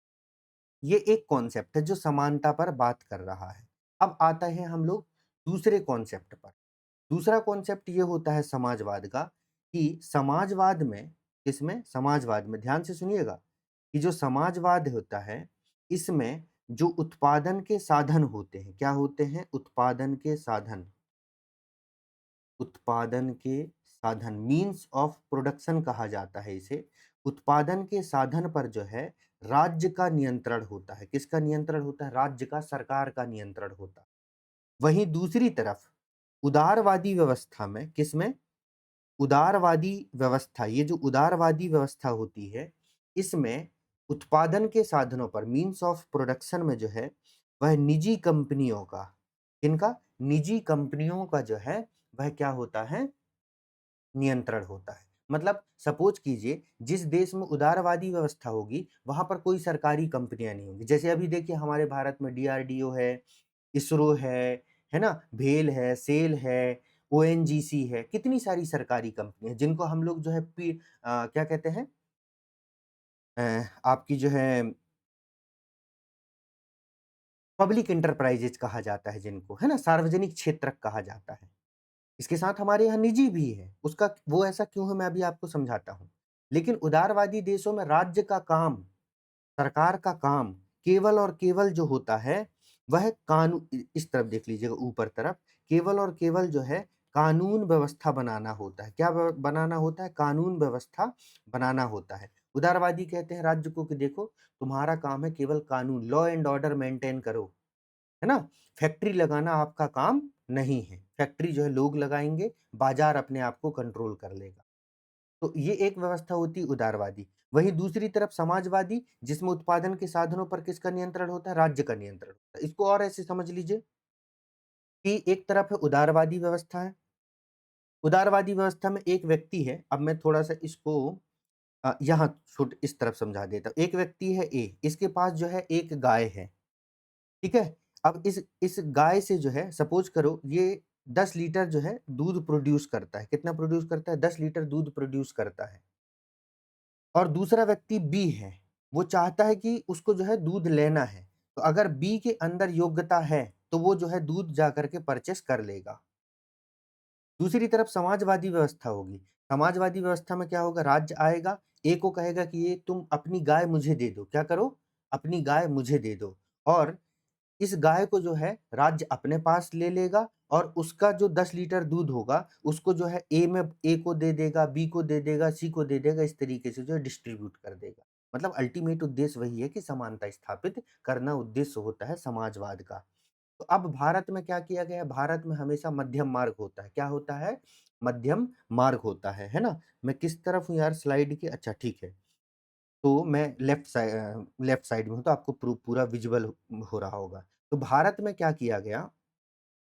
ये एक कॉन्सेप्ट है जो समानता पर बात कर रहा है। अब आता है हम लोग दूसरे कॉन्सेप्ट पर। दूसरा कॉन्सेप्ट ये होता है समाजवाद का कि समाजवाद में, किसमें? समाजवाद में, ध्यान से सुनिएगा कि जो समाजवाद होता है, इसमें जो उत्पादन के साधन होते हैं, क्या होते हैं? उत्पादन के साधन। उत्पादन के साधन, मीन्स ऑफ प्रोडक्शन कहा जाता है इसे। उत्पादन के साधन पर जो है राज्य का नियंत्रण होता है। किसका नियंत्रण होता है? राज्य का, सरकार का नियंत्रण होता है। वहीं दूसरी तरफ उदारवादी व्यवस्था में, किसमें? उदारवादी व्यवस्था, ये जो उदारवादी व्यवस्था होती है, इसमें उत्पादन के साधनों पर, मीन्स ऑफ प्रोडक्शन में जो है वह निजी कंपनियों का, किनका? निजी कंपनियों का जो है वह क्या होता है? नियंत्रण होता है। मतलब सपोज कीजिए जिस देश में उदारवादी व्यवस्था होगी वहां पर कोई सरकारी कंपनियां नहीं होंगी। जैसे अभी देखिए हमारे भारत में डीआरडीओ है, इसरो है ना, भेल है, सेल है, ओएनजीसी है, कितनी सारी सरकारी कंपनी है जिनको हम लोग जो है क्या कहते हैं, आपकी जो है पब्लिक इंटरप्राइजेज कहा जाता है जिनको, है ना, सार्वजनिक क्षेत्र कहा जाता है। इसके साथ हमारे यहाँ निजी भी है, उसका वो ऐसा क्यों है मैं अभी आपको समझाता हूँ। लेकिन उदारवादी देशों में राज्य का काम, सरकार का काम केवल और केवल जो होता है वह कानून, इस तरफ देख लीजिएगा ऊपर तरफ, केवल और केवल जो है कानून व्यवस्था बनाना होता है। क्या बनाना होता है? कानून व्यवस्था बनाना होता है। उदारवादी कहते हैं राज्य को कि देखो तुम्हारा काम है केवल कानून, लॉ एंड ऑर्डर मेंटेन करो, है ना, फैक्ट्री लगाना आपका काम नहीं है। फैक्ट्री जो है लोग लगाएंगे, बाजार अपने आप को कंट्रोल कर लेगा। तो ये एक व्यवस्था होती है उदारवादी। वहीं दूसरी तरफ समाजवादी, जिसमें उत्पादन के साधनों पर किसका नियंत्रण होता है? राज्य का नियंत्रण होता है। इसको और ऐसे समझ लीजिए कि एक तरफ है उदारवादी व्यवस्था है। उदारवादी व्यवस्था में एक व्यक्ति है, अब मैं थोड़ा सा इसको यहाँ छोट इस तरफ समझा देता हूँ। एक व्यक्ति है ए, इसके पास जो है एक गाय है, ठीक है? अब इस गाय से जो है सपोज करो ये 10 लीटर जो है दूध प्रोड्यूस करता है। कितना प्रोड्यूस करता है? 10 लीटर दूध प्रोड्यूस करता है। और दूसरा व्यक्ति बी है, वो चाहता है कि उसको जो है दूध लेना है। तो अगर बी के अंदर योग्यता है तो वो जो है दूध जा करके परचेस कर लेगा। दूसरी तरफ समाजवादी व्यवस्था होगी। समाजवादी व्यवस्था में क्या होगा? राज्य आएगा, ए को कहेगा कि ये तुम अपनी गाय मुझे दे दो। क्या करो? अपनी गाय मुझे दे दो। और इस गाय को जो है राज्य अपने पास ले लेगा और उसका जो 10 लीटर दूध होगा उसको जो है ए को दे देगा, बी को दे देगा, सी को दे देगा, इस तरीके से जो है डिस्ट्रीब्यूट कर देगा। मतलब अल्टीमेट उद्देश्य वही है कि समानता स्थापित करना उद्देश्य होता है समाजवाद का। तो अब भारत में क्या किया गया है? भारत में हमेशा मध्यम मार्ग होता है। क्या होता है? मध्यम मार्ग होता है ना? मैं किस तरफ हूँ यार स्लाइड के? अच्छा ठीक है। तो मैं लेफ्ट साइड में हूँ तो आपको पूरा विजुअल हो रहा होगा। तो भारत में क्या किया गया?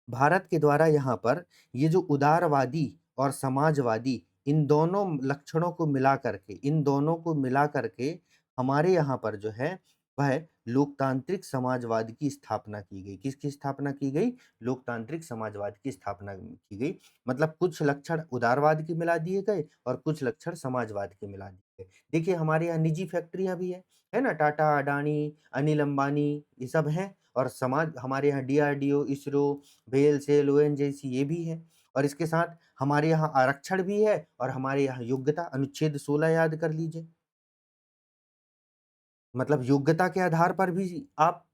भारत के द्वारा यहाँ पर ये जो उदारवादी और समाजवादी, इन दोनों लक्षणों को मिला करके, इन दोनों को मिला करके हमारे यहाँ पर जो है वह लोकतांत्रिक समाजवाद की स्थापना की गई। किसकी स्थापना की गई? लोकतांत्रिक समाजवाद की स्थापना की गई। मतलब कुछ लक्षण उदारवाद के मिला दिए गए और कुछ लक्षण समाजवाद के मिला दिए गए। देखिए हमारे यहाँ निजी फैक्ट्रियां भी है ना, टाटा, अडानी, अनिल अंबानी, ये सब हैं। और समाज हमारे यहाँ डीआरडीओ, इसरो, भेल, सेल, ओएनजीसी ये भी है। और इसके साथ हमारे यहाँ आरक्षण भी है और हमारे यहाँ योग्यता, अनुच्छेद 16 याद कर लीजिए। मतलब योग्यता के आधार पर भी आप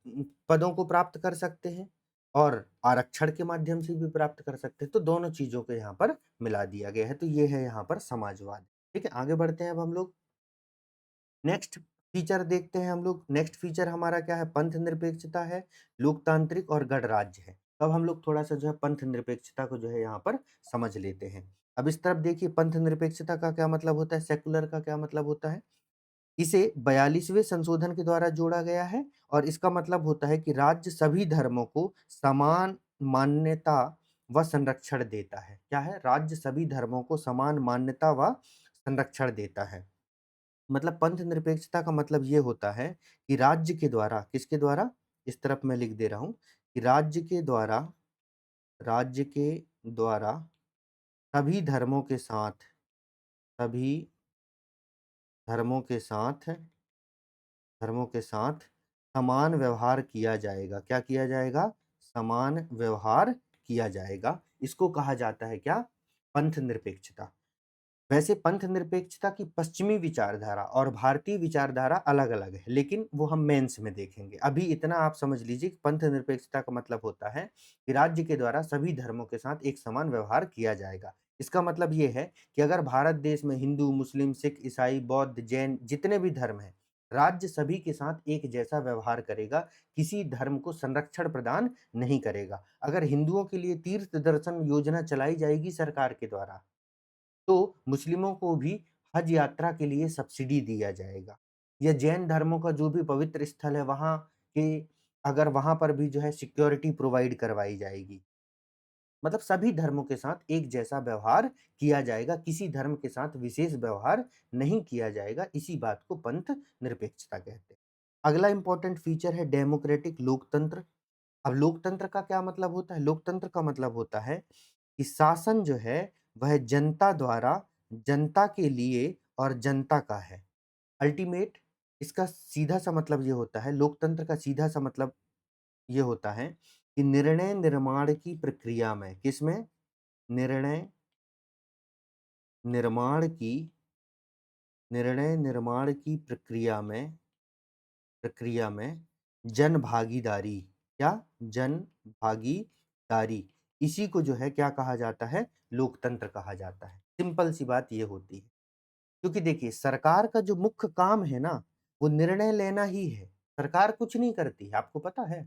पदों को प्राप्त कर सकते हैं और आरक्षण के माध्यम से भी प्राप्त कर सकते हैं। तो दोनों चीजों को यहाँ पर मिला दिया गया है। तो ये है यहाँ पर समाजवाद। ठीक है, आगे बढ़ते हैं अब हम लोग। नेक्स्ट फीचर देखते हैं हम लोग। नेक्स्ट फीचर हमारा क्या है? पंथ निरपेक्षता है, लोकतांत्रिक और गणराज्य है। अब हम लोग थोड़ा सा जो है पंथ निरपेक्षता को जो है यहाँ पर समझ लेते हैं। अब इस तरफ देखिए पंथ निरपेक्षता का क्या मतलब होता है, सेकुलर का क्या मतलब होता है। इसे 42वें संशोधन के द्वारा जोड़ा गया है और इसका मतलब होता है कि राज्य सभी धर्मों को समान मान्यता व संरक्षण देता है। क्या है? राज्य सभी धर्मों को समान मान्यता व संरक्षण देता है। मतलब पंथ निरपेक्षता का मतलब ये होता है कि राज्य के द्वारा, किसके द्वारा? इस तरफ मैं लिख दे रहा हूं कि राज्य के द्वारा सभी धर्मों के साथ सभी धर्मों के साथ समान व्यवहार किया जाएगा। क्या किया जाएगा? समान व्यवहार किया जाएगा। इसको कहा जाता है क्या? पंथ निरपेक्षता। वैसे पंथ निरपेक्षता की पश्चिमी विचारधारा और भारतीय विचारधारा अलग-अलग है, लेकिन वो हम मेंस में देखेंगे। अभी इतना आप समझ लीजिए कि पंथ निरपेक्षता का मतलब होता है कि राज्य के द्वारा सभी धर्मों के साथ एक समान व्यवहार किया जाएगा। इसका मतलब ये है कि अगर भारत देश में हिंदू, मुस्लिम, सिख, ईसाई, बौद्ध, जैन जितने भी धर्म हैं, राज्य सभी के साथ एक जैसा व्यवहार करेगा, किसी धर्म को संरक्षण प्रदान नहीं करेगा। अगर हिंदुओं के लिए तीर्थ दर्शन योजना चलाई जाएगी सरकार के द्वारा, तो मुस्लिमों को भी हज यात्रा के लिए सब्सिडी दिया जाएगा। या जैन धर्मों का जो भी पवित्र स्थल है वहाँ के अगर वहाँ पर भी जो है सिक्योरिटी प्रोवाइड करवाई जाएगी। मतलब सभी धर्मों के साथ एक जैसा व्यवहार किया जाएगा, किसी धर्म के साथ विशेष व्यवहार नहीं किया जाएगा, इसी बात को पंथ निरपेक्षता कहते हैं। अगला इंपॉर्टेंट फीचर है डेमोक्रेटिक लोकतंत्र। अब लोकतंत्र का क्या मतलब होता है? लोकतंत्र का मतलब होता है कि शासन जो है वह जनता द्वारा जनता के लिए और जनता का है। अल्टीमेट इसका सीधा-सा मतलब ये होता है, लोकतंत्र का सीधा-सा मतलब ये होता है कि किसमें? निर्णय निर्माण की निर्णय निर्माण की प्रक्रिया में जन भागीदारी। क्या? जन भागीदारी। इसी को जो है क्या कहा जाता है? लोकतंत्र कहा जाता है। सिंपल सी बात ये होती है। क्योंकि देखिए सरकार का जो मुख्य काम है ना, वो निर्णय लेना ही है। सरकार कुछ नहीं करती है, आपको पता है?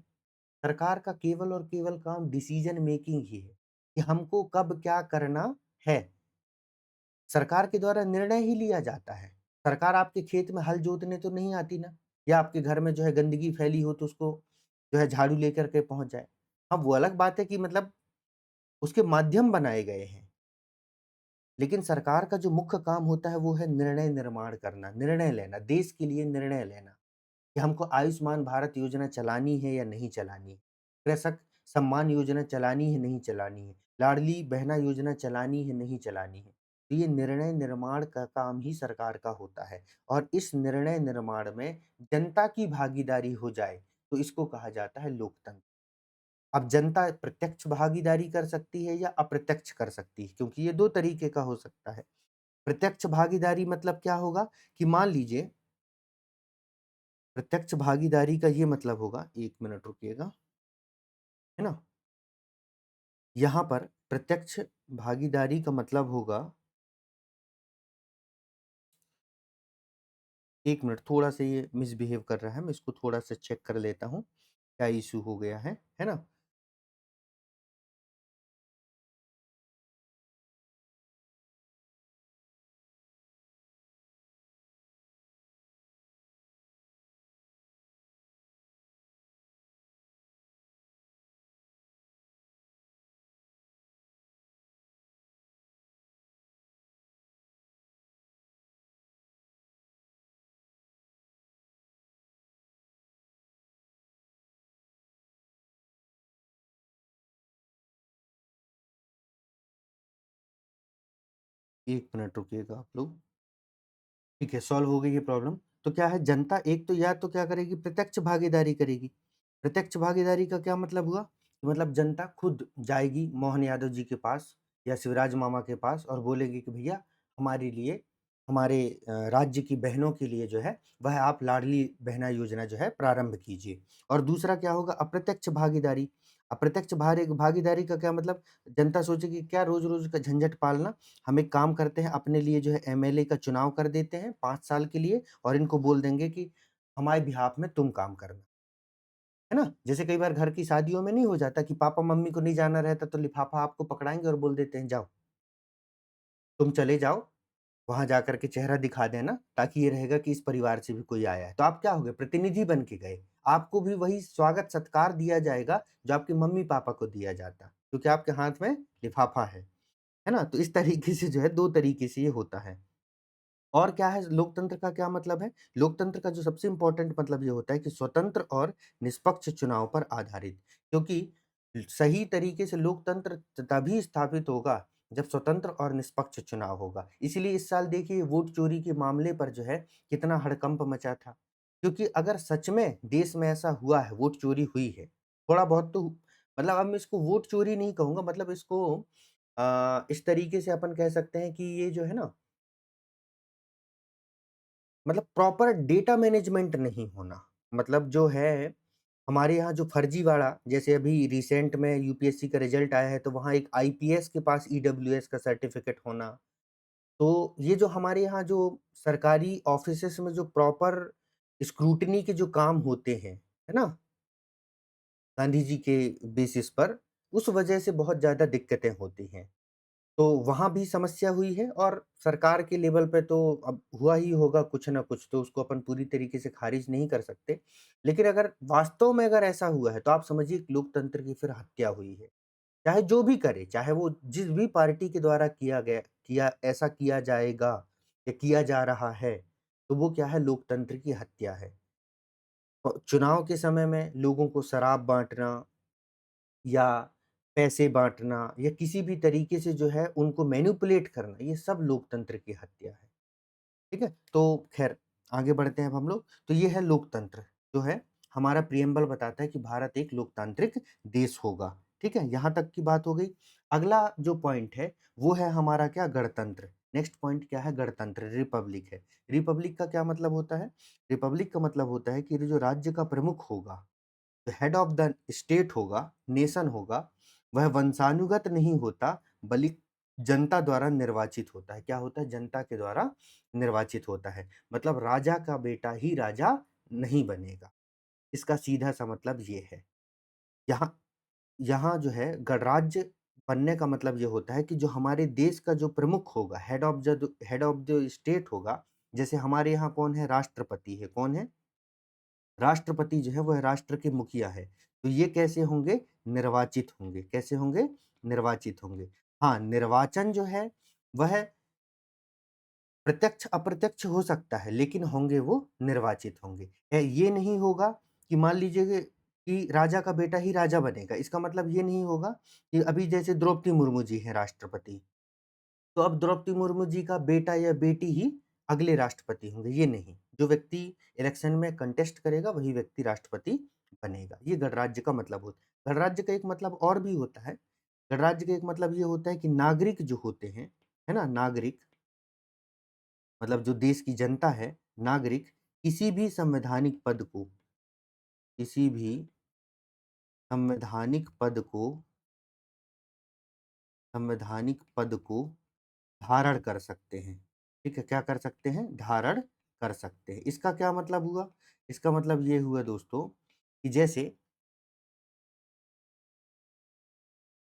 सरकार का केवल और केवल काम डिसीजन मेकिंग ही है, कि हमको कब क्या करना है। सरकार के द्वारा निर्णय ही लिया जाता है। सरकार आपके खेत में हल जोतने तो नहीं आती ना, या आपके घर में जो है गंदगी फैली हो तो उसको जो है झाड़ू लेकर के पहुँच जाए। हाँ, वो अलग बात है कि मतलब उसके माध्यम बनाए गए हैं। लेकिन सरकार का जो मुख्य काम होता है वो है निर्णय निर्माण करना, निर्णय लेना, देश के लिए निर्णय लेना, कि हमको आयुष्मान भारत योजना चलानी है या नहीं चलानी है, कृषक सम्मान योजना चलानी है, नहीं चलानी है, लाडली बहना योजना चलानी है, नहीं चलानी है। तो ये निर्णय निर्माण का काम ही सरकार का होता है और इस निर्णय निर्माण में जनता की भागीदारी हो जाए, तो इसको कहा जाता है लोकतंत्र। अब जनता प्रत्यक्ष भागीदारी कर सकती है या अप्रत्यक्ष कर सकती है, क्योंकि ये 2 तरीके का हो सकता है। प्रत्यक्ष भागीदारी मतलब क्या होगा कि मान लीजिए प्रत्यक्ष भागीदारी का ये मतलब होगा, 1 मिनट रुकिएगा, है ना? यहाँ पर प्रत्यक्ष भागीदारी का मतलब होगा 1 मिनट थोड़ा-सा ये मिसबिहेव कर रहा है, मैं इसको थोड़ा-सा चेक कर लेता हूँ, क्या इश्यू हो गया है ना? 1 मिनट रुकिएगा आप लोग। ठीक है, सॉल्व हो गई ये प्रॉब्लम। तो क्या है जनता एक तो या तो क्या करेगी प्रत्यक्ष भागीदारी करेगी। प्रत्यक्ष भागीदारी का क्या मतलब हुआ? मतलब जनता खुद जाएगी मोहन यादव जी के पास या शिवराज मामा के पास और बोलेगी कि भैया हमारे लिए हमारे राज्य की बहनों के लिए जो है वह आप लाडली बहना योजना जो है प्रारंभ कीजिए। और दूसरा क्या होगा अप्रत्यक्ष भागीदारी। अप्रत्यक्ष भागीदारी का क्या मतलब जनता सोचेगी क्या रोज़-रोज़ का झंझट पालना, हम एक काम करते हैं अपने लिए जो है एमएलए का चुनाव कर देते हैं 5 साल के लिए और इनको बोल देंगे कि हमारे बिहाफ में तुम काम करना। है ना? जैसे कई बार घर की शादियों में नहीं हो जाता कि पापा-मम्मी को नहीं जाना रहता तो लिफाफा आपको पकड़ाएँगे और बोल देते हैं जाओ, तुम चले जाओ, वहाँ जाकर के चेहरा दिखा देना ताकि ये रहेगा कि इस परिवार से भी कोई आया है। तो आप क्या हो गए प्रतिनिधि बन के गए। आपको भी वही स्वागत-सत्कार दिया जाएगा जो आपके मम्मी-पापा को दिया जाता, क्योंकि आपके हाथ में लिफाफा है। है ना? तो इस तरीके से जो है 2 तरीके से ये होता है। और क्या है लोकतंत्र का क्या मतलब है? लोकतंत्र का जो सबसे इम्पोर्टेंट मतलब ये होता है कि स्वतंत्र और निष्पक्ष चुनाव पर आधारित। क्योंकि सही तरीके से लोकतंत्र तभी स्थापित होगा जब स्वतंत्र और निष्पक्ष चुनाव होगा। इसीलिए इस साल देखिए वोट चोरी के मामले पर जो है कितना हड़कंप मचा था। क्योंकि अगर सच में देश में ऐसा हुआ है, वोट चोरी हुई है, थोड़ा बहुत तो मतलब अब मैं इसको वोट चोरी नहीं कहूँगा, मतलब इसको इस तरीके से अपन कह सकते हैं कि ये जो है ना, मतलब प्रॉपर डेटा मैनेजमेंट नहीं होना। मतलब जो है हमारे यहाँ जो फर्जीवाड़ा, जैसे अभी रिसेंट में यूपीएससी का रिजल्ट आया है, तो वहाँ एक आईपीएस के पास ईडब्ल्यूएस का सर्टिफिकेट होना। तो ये जो हमारे यहाँ जो सरकारी ऑफिसेस में जो प्रॉपर स्क्रूटनी के जो काम होते हैं, है ना? गांधी जी के बेसिस पर, उस वजह से बहुत ज़्यादा दिक्कतें होती हैं। तो वहाँ भी समस्या हुई है और सरकार के लेवल पे तो अब हुआ ही होगा कुछ ना कुछ, तो उसको अपन पूरी तरीके से खारिज नहीं कर सकते। लेकिन अगर वास्तव में अगर ऐसा हुआ है, तो आप समझिए कि लोकतंत्र की फिर हत्या हुई है। चाहे जो भी करे, चाहे वो जिस भी पार्टी के द्वारा किया ऐसा किया जाएगा या किया जा रहा है, तो वो क्या है, लोकतंत्र की हत्या है। चुनाव के समय में लोगों को शराब बाँटना या पैसे बाँटना या किसी भी तरीके से जो है उनको मैनिपुलेट करना, ये सब लोकतंत्र की हत्या है। ठीक है? तो ख़ैर आगे बढ़ते हैं अब हम लोग। तो ये है लोकतंत्र, जो है हमारा प्रिएम्बल बताता है कि भारत एक लोकतांत्रिक देश होगा। ठीक है? यहाँ तक की बात हो गई। अगला जो पॉइंट है वो है हमारा क्या, गणतंत्र। नेक्स्ट पॉइंट क्या है, गणतंत्र, रिपब्लिक है। रिपब्लिक का क्या मतलब होता है? रिपब्लिक का मतलब होता है कि जो राज्य का प्रमुख होगा, हेड ऑफ द स्टेट होगा, नेशन होगा, वह वंशानुगत नहीं होता, बल्कि जनता द्वारा निर्वाचित होता है। क्या होता है? जनता के द्वारा निर्वाचित होता है। मतलब राजा का बेटा ही राजा नहीं बनेगा। इसका सीधा-सा मतलब ये है। यहाँ यहाँ जो है गणराज्य बनने का मतलब ये होता है कि जो हमारे देश का जो प्रमुख होगा, हेड ऑफ द स्टेट होगा, जैसे हमारे यहाँ कौन है? राष्ट्रपति है। कौन है? राष्ट्रपति जो है वह राष्ट्र के मुखिया है। तो ये कैसे होंगे? निर्वाचित होंगे। कैसे होंगे? निर्वाचित होंगे। हाँ, निर्वाचन जो है वह प्रत्यक्ष-अप्रत्यक्ष हो सकता है, लेकिन होंगे वो निर्वाचित होंगे। ये नहीं होगा कि मान लीजिए कि राजा का बेटा ही राजा बनेगा। इसका मतलब ये नहीं होगा कि अभी जैसे द्रौपदी मुर्मू जी हैं राष्ट्रपति, तो अब द्रौपदी मुर्मू जी का बेटा या बेटी ही अगले राष्ट्रपति होंगे, ये नहीं। जो व्यक्ति इलेक्शन में कंटेस्ट करेगा वही व्यक्ति राष्ट्रपति बनेगा। ये गणराज्य का मतलब होता है। गणराज्य का एक मतलब और भी होता है। गणराज्य का एक मतलब ये होता है कि नागरिक जो होते हैं, है ना? नागरिक मतलब जो देश की जनता है, नागरिक किसी भी किसी भी संवैधानिक पद को संवैधानिक पद को धारण कर सकते हैं। ठीक है? क्या कर सकते हैं? धारण कर सकते हैं। इसका क्या मतलब हुआ? इसका मतलब ये हुआ दोस्तों कि जैसे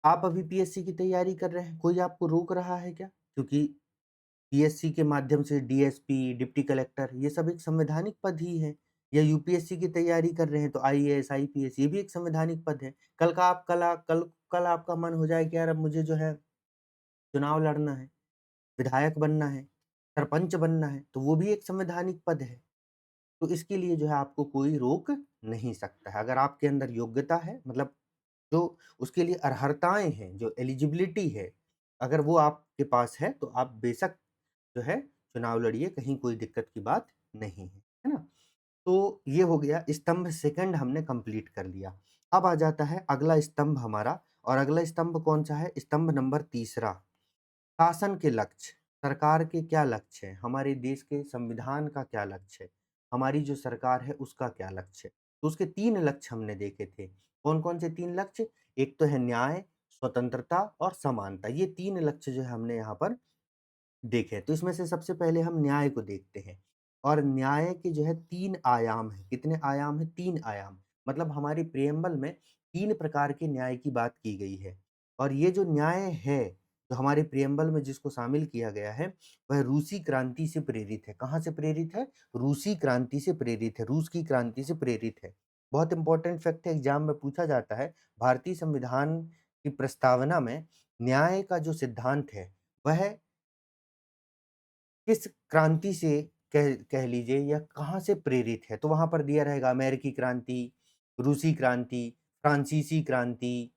आप अभी पीएससी की तैयारी कर रहे हैं, कोई आपको रोक रहा है क्या? क्योंकि पीएससी के माध्यम से डीएसपी, डिप्टी कलेक्टर, ये सब एक संवैधानिक पद ही है। या यूपीएससी की तैयारी कर रहे हैं तो आईएएस, आईपीएस, ये भी एक संवैधानिक पद है। कल का आप कल आपका मन हो जाए कि यार अब मुझे जो है चुनाव लड़ना है, विधायक बनना है, सरपंच बनना है, तो वो भी एक संवैधानिक पद है। तो इसके लिए जो है आपको कोई रोक नहीं सकता है। अगर आपके अंदर योग्यता है, मतलब जो उसके लिए अर्हताएँ हैं, जो एलिजिबिलिटी है, अगर वो आपके पास है तो आप बेशक जो है चुनाव लड़िए, कहीं कोई दिक्कत की बात नहीं है ना? तो ये हो गया स्तंभ सेकंड, हमने कंप्लीट कर लिया। अब आ जाता है अगला स्तंभ हमारा, और अगला स्तंभ कौन-सा है? स्तंभ नंबर तीसरा, शासन के लक्ष्य। सरकार के क्या लक्ष्य हैं? हमारे देश के संविधान का क्या लक्ष्य है? हमारी जो सरकार है उसका क्या लक्ष्य है? तो उसके 3 लक्ष्य हमने देखे थे। कौन-कौन से 3 लक्ष्य? एक तो है न्याय, स्वतंत्रता और समानता। ये 3 लक्ष्य जो है हमने यहाँ पर देखें। तो इसमें से सबसे पहले हम न्याय को देखते हैं, और न्याय के जो है 3 आयाम हैं। कितने आयाम हैं? 3 आयाम। मतलब हमारी प्रिएम्बल में 3 प्रकार के न्याय की बात की गई है, और ये जो न्याय है, जो हमारे प्रिएम्बल में जिसको शामिल किया गया है, वह रूसी क्रांति से प्रेरित है। कहाँ से प्रेरित है? रूसी क्रांति से प्रेरित है, रूस की क्रांति से प्रेरित है। बहुत इंपॉर्टेंट फैक्ट है, एग्ज़ाम में पूछा जाता है, भारतीय संविधान की प्रस्तावना में न्याय का जो सिद्धांत है, वह किस क्रांति से कह कह लीजिए या कहाँ से प्रेरित है? तो वहाँ पर दिया रहेगा अमेरिकी क्रांति, रूसी क्रांति, फ्रांसीसी क्रांति,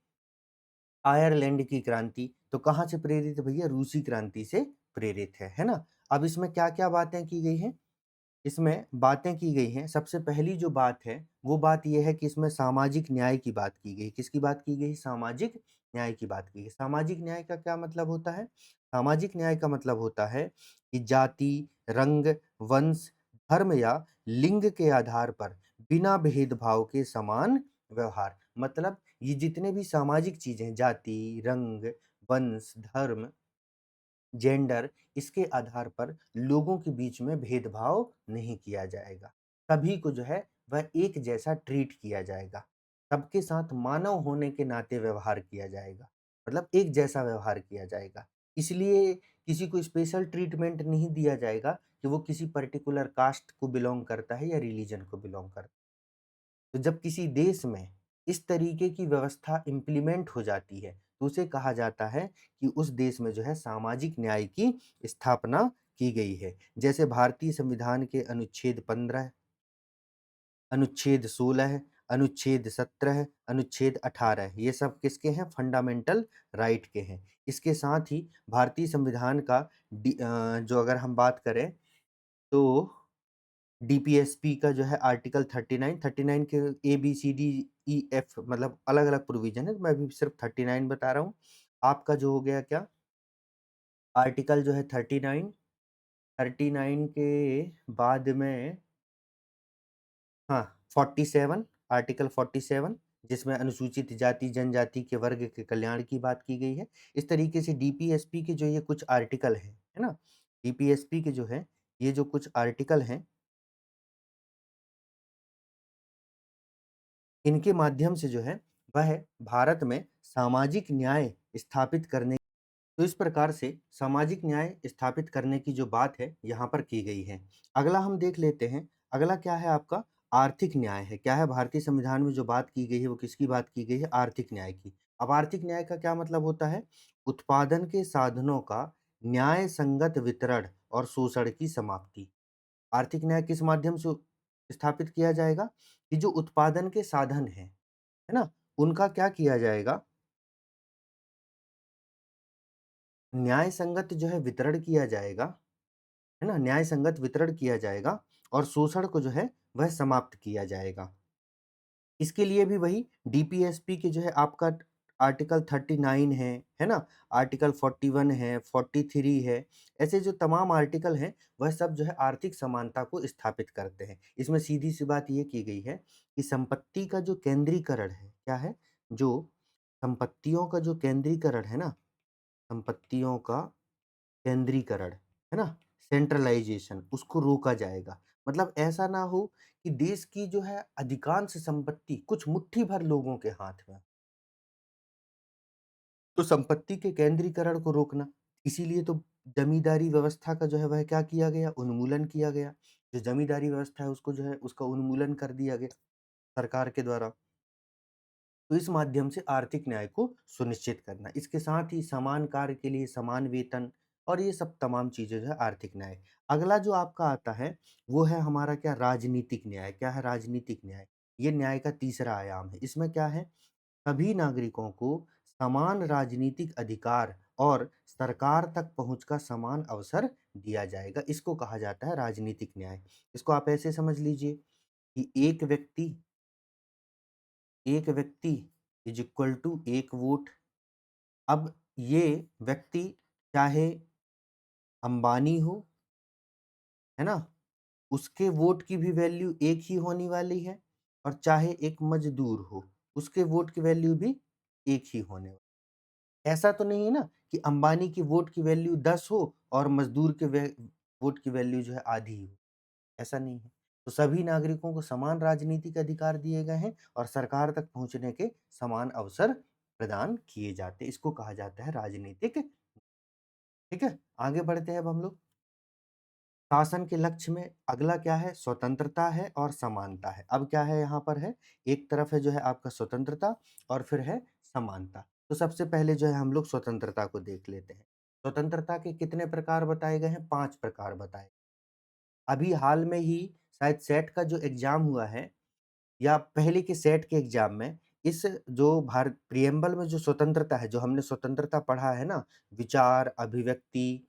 आयरलैंड की क्रांति। तो कहाँ से प्रेरित है भैया? रूसी क्रांति से प्रेरित है ना? अब इसमें क्या-क्या बातें की गई हैं? इसमें बातें की गई हैं, सबसे पहली जो बात है, वो बात ये है कि इसमें सामाजिक न्याय की बात की गई। किसकी बात की गई? सामाजिक न्याय की बात की गई। सामाजिक न्याय का क्या मतलब होता है? सामाजिक न्याय का मतलब होता है कि जाति, रंग, वंश, धर्म या लिंग के आधार पर बिना भेदभाव के समान व्यवहार। मतलब ये जितने भी सामाजिक चीज़ें हैं, जाति, रंग, वंश, धर्म, जेंडर, इसके आधार पर लोगों के बीच में भेदभाव नहीं किया जाएगा। सभी को जो है वह एक जैसा ट्रीट किया जाएगा। सबके साथ मानव होने के नाते व्यवहार किया जाएगा। मतलब एक जैसा व्यवहार किया जाएगा। इसलिए किसी को स्पेशल ट्रीटमेंट नहीं दिया जाएगा कि वो किसी पर्टिकुलर कास्ट को बिलॉन्ग करता है या रिलीजन को बिलॉन्ग करता है। तो जब किसी देश में इस तरीके की व्यवस्था इम्प्लीमेंट हो जाती है, तो उसे कहा जाता है कि उस देश में जो है सामाजिक न्याय की स्थापना की गई है। जैसे भारतीय संविधान के अनुच्छेद 15, अनुच्छेद 16, अनुच्छेद 17, अनुच्छेद 18 ये सब किसके हैं? फंडामेंटल राइट के हैं। इसके साथ ही भारतीय संविधान का जो अगर हम बात करें तो डीपीएसपी का जो है आर्टिकल 39 के A B C D E F मतलब अलग-अलग प्रोविज़न है, तो मैं अभी सिर्फ 39 बता रहा हूँ। आपका जो हो गया क्या? आर्टिकल जो है 39, 39 के बाद में हाँ, 47 आर्टिकल 47 जिसमें अनुसूचित जाति, जनजाति के वर्ग के कल्याण की बात की गई है। इस तरीके से डीपीएसपी के जो ये कुछ आर्टिकल हैं, है ना? डीपीएसपी के जो है, ये जो कुछ आर्टिकल हैं इनके माध्यम से जो है वह भारत में सामाजिक न्याय स्थापित करने तो इस प्रकार से सामाजिक न्याय स्थापित करने की जो बात है यहाँ पर की गई है। अगला हम देख लेते हैं, अगला क्या है आपका? आर्थिक न्याय है। क्या है? भारतीय संविधान में जो बात की गई है वो किसकी बात की गई है? आर्थिक न्याय की। अब आर्थिक न्याय का क्या मतलब होता है? उत्पादन के साधनों का न्याय संगत वितरण और शोषण की समाप्ति। आर्थिक न्याय किस माध्यम से स्थापित किया जाएगा? कि जो उत्पादन के साधन हैं, है ना? उनका क्या किया जाएगा? न्याय संगत जो है वितरण किया जाएगा, है ना? न्याय संगत वितरण किया जाएगा और शोषण को जो है वह समाप्त किया जाएगा। इसके लिए भी वही डीपीएसपी के जो है आपका आर्टिकल 39 है ना? आर्टिकल 41 है, 43 है, ऐसे जो तमाम आर्टिकल हैं, वह सब जो है आर्थिक समानता को स्थापित करते हैं। इसमें सीधी-सी बात ये की गई है कि संपत्ति का जो केंद्रीकरण है, क्या है? जो संपत्तियों का जो केंद्रीकरण है ना, संपत्तियों का केंद्रीकरण, है ना? सेंट्रलाइज़ेशन उसको रोका जाएगा। मतलब ऐसा ना हो कि देश की जो है अधिकांश संपत्ति कुछ मुट्ठी भर लोगों के हाथ में। तो संपत्ति के केंद्रीकरण को रोकना, इसीलिए तो जमींदारी व्यवस्था का जो है वह क्या किया गया? उन्मूलन किया गया। जो जमींदारी व्यवस्था है उसको जो है उसका उन्मूलन कर दिया गया सरकार के द्वारा। तो इस माध्यम से आर्थिक न्याय को सुनिश्चित करना। इसके साथ ही समान कार्य के लिए समान वेतन और ये सब तमाम चीज़ें जो है आर्थिक न्याय। अगला जो आपका आता है वो है हमारा क्या? राजनीतिक न्याय। क्या है? राजनीतिक न्याय। ये न्याय का तीसरा आयाम है। इसमें क्या है? सभी नागरिकों को समान राजनीतिक अधिकार और सरकार तक पहुँच का समान अवसर दिया जाएगा। इसको कहा जाता है राजनीतिक न्याय। इसको आप ऐसे समझ लीजिए कि एक व्यक्ति इज इक्वल टू एक वोट। अब ये व्यक्ति चाहे अंबानी हो, है ना? उसके वोट की भी वैल्यू एक ही होने वाली है और चाहे एक मज़दूर हो, उसके वोट की वैल्यू भी एक ही होने वाली है। ऐसा तो नहीं है ना कि अंबानी की वोट की वैल्यू 10 हो और मज़दूर के वोट की वैल्यू जो है आधी हो, ऐसा नहीं है। तो सभी नागरिकों को समान राजनीतिक अधिकार दिए गए हैं और सरकार तक पहुँचने के समान अवसर प्रदान किए जाते हैं। इसको कहा जाता है राजनीतिक। ठीक है? आगे बढ़ते हैं अब हम लोग। शासन के लक्ष्य में अगला क्या है? स्वतंत्रता है और समानता है। अब क्या है यहाँ पर है? एक तरफ है जो है आपका स्वतंत्रता और फिर है समानता। तो सबसे पहले जो है हम लोग स्वतंत्रता को देख लेते हैं। स्वतंत्रता के कितने प्रकार बताए गए हैं? 5 प्रकार बताए। अभी हाल में ही शायद सेट का जो एग्ज़ाम हुआ है या पहले के सेट के एग्ज़ाम में इस जो भारत प्रिएम्बल में जो स्वतंत्रता है, जो हमने स्वतंत्रता पढ़ा है ना, विचार, अभिव्यक्ति,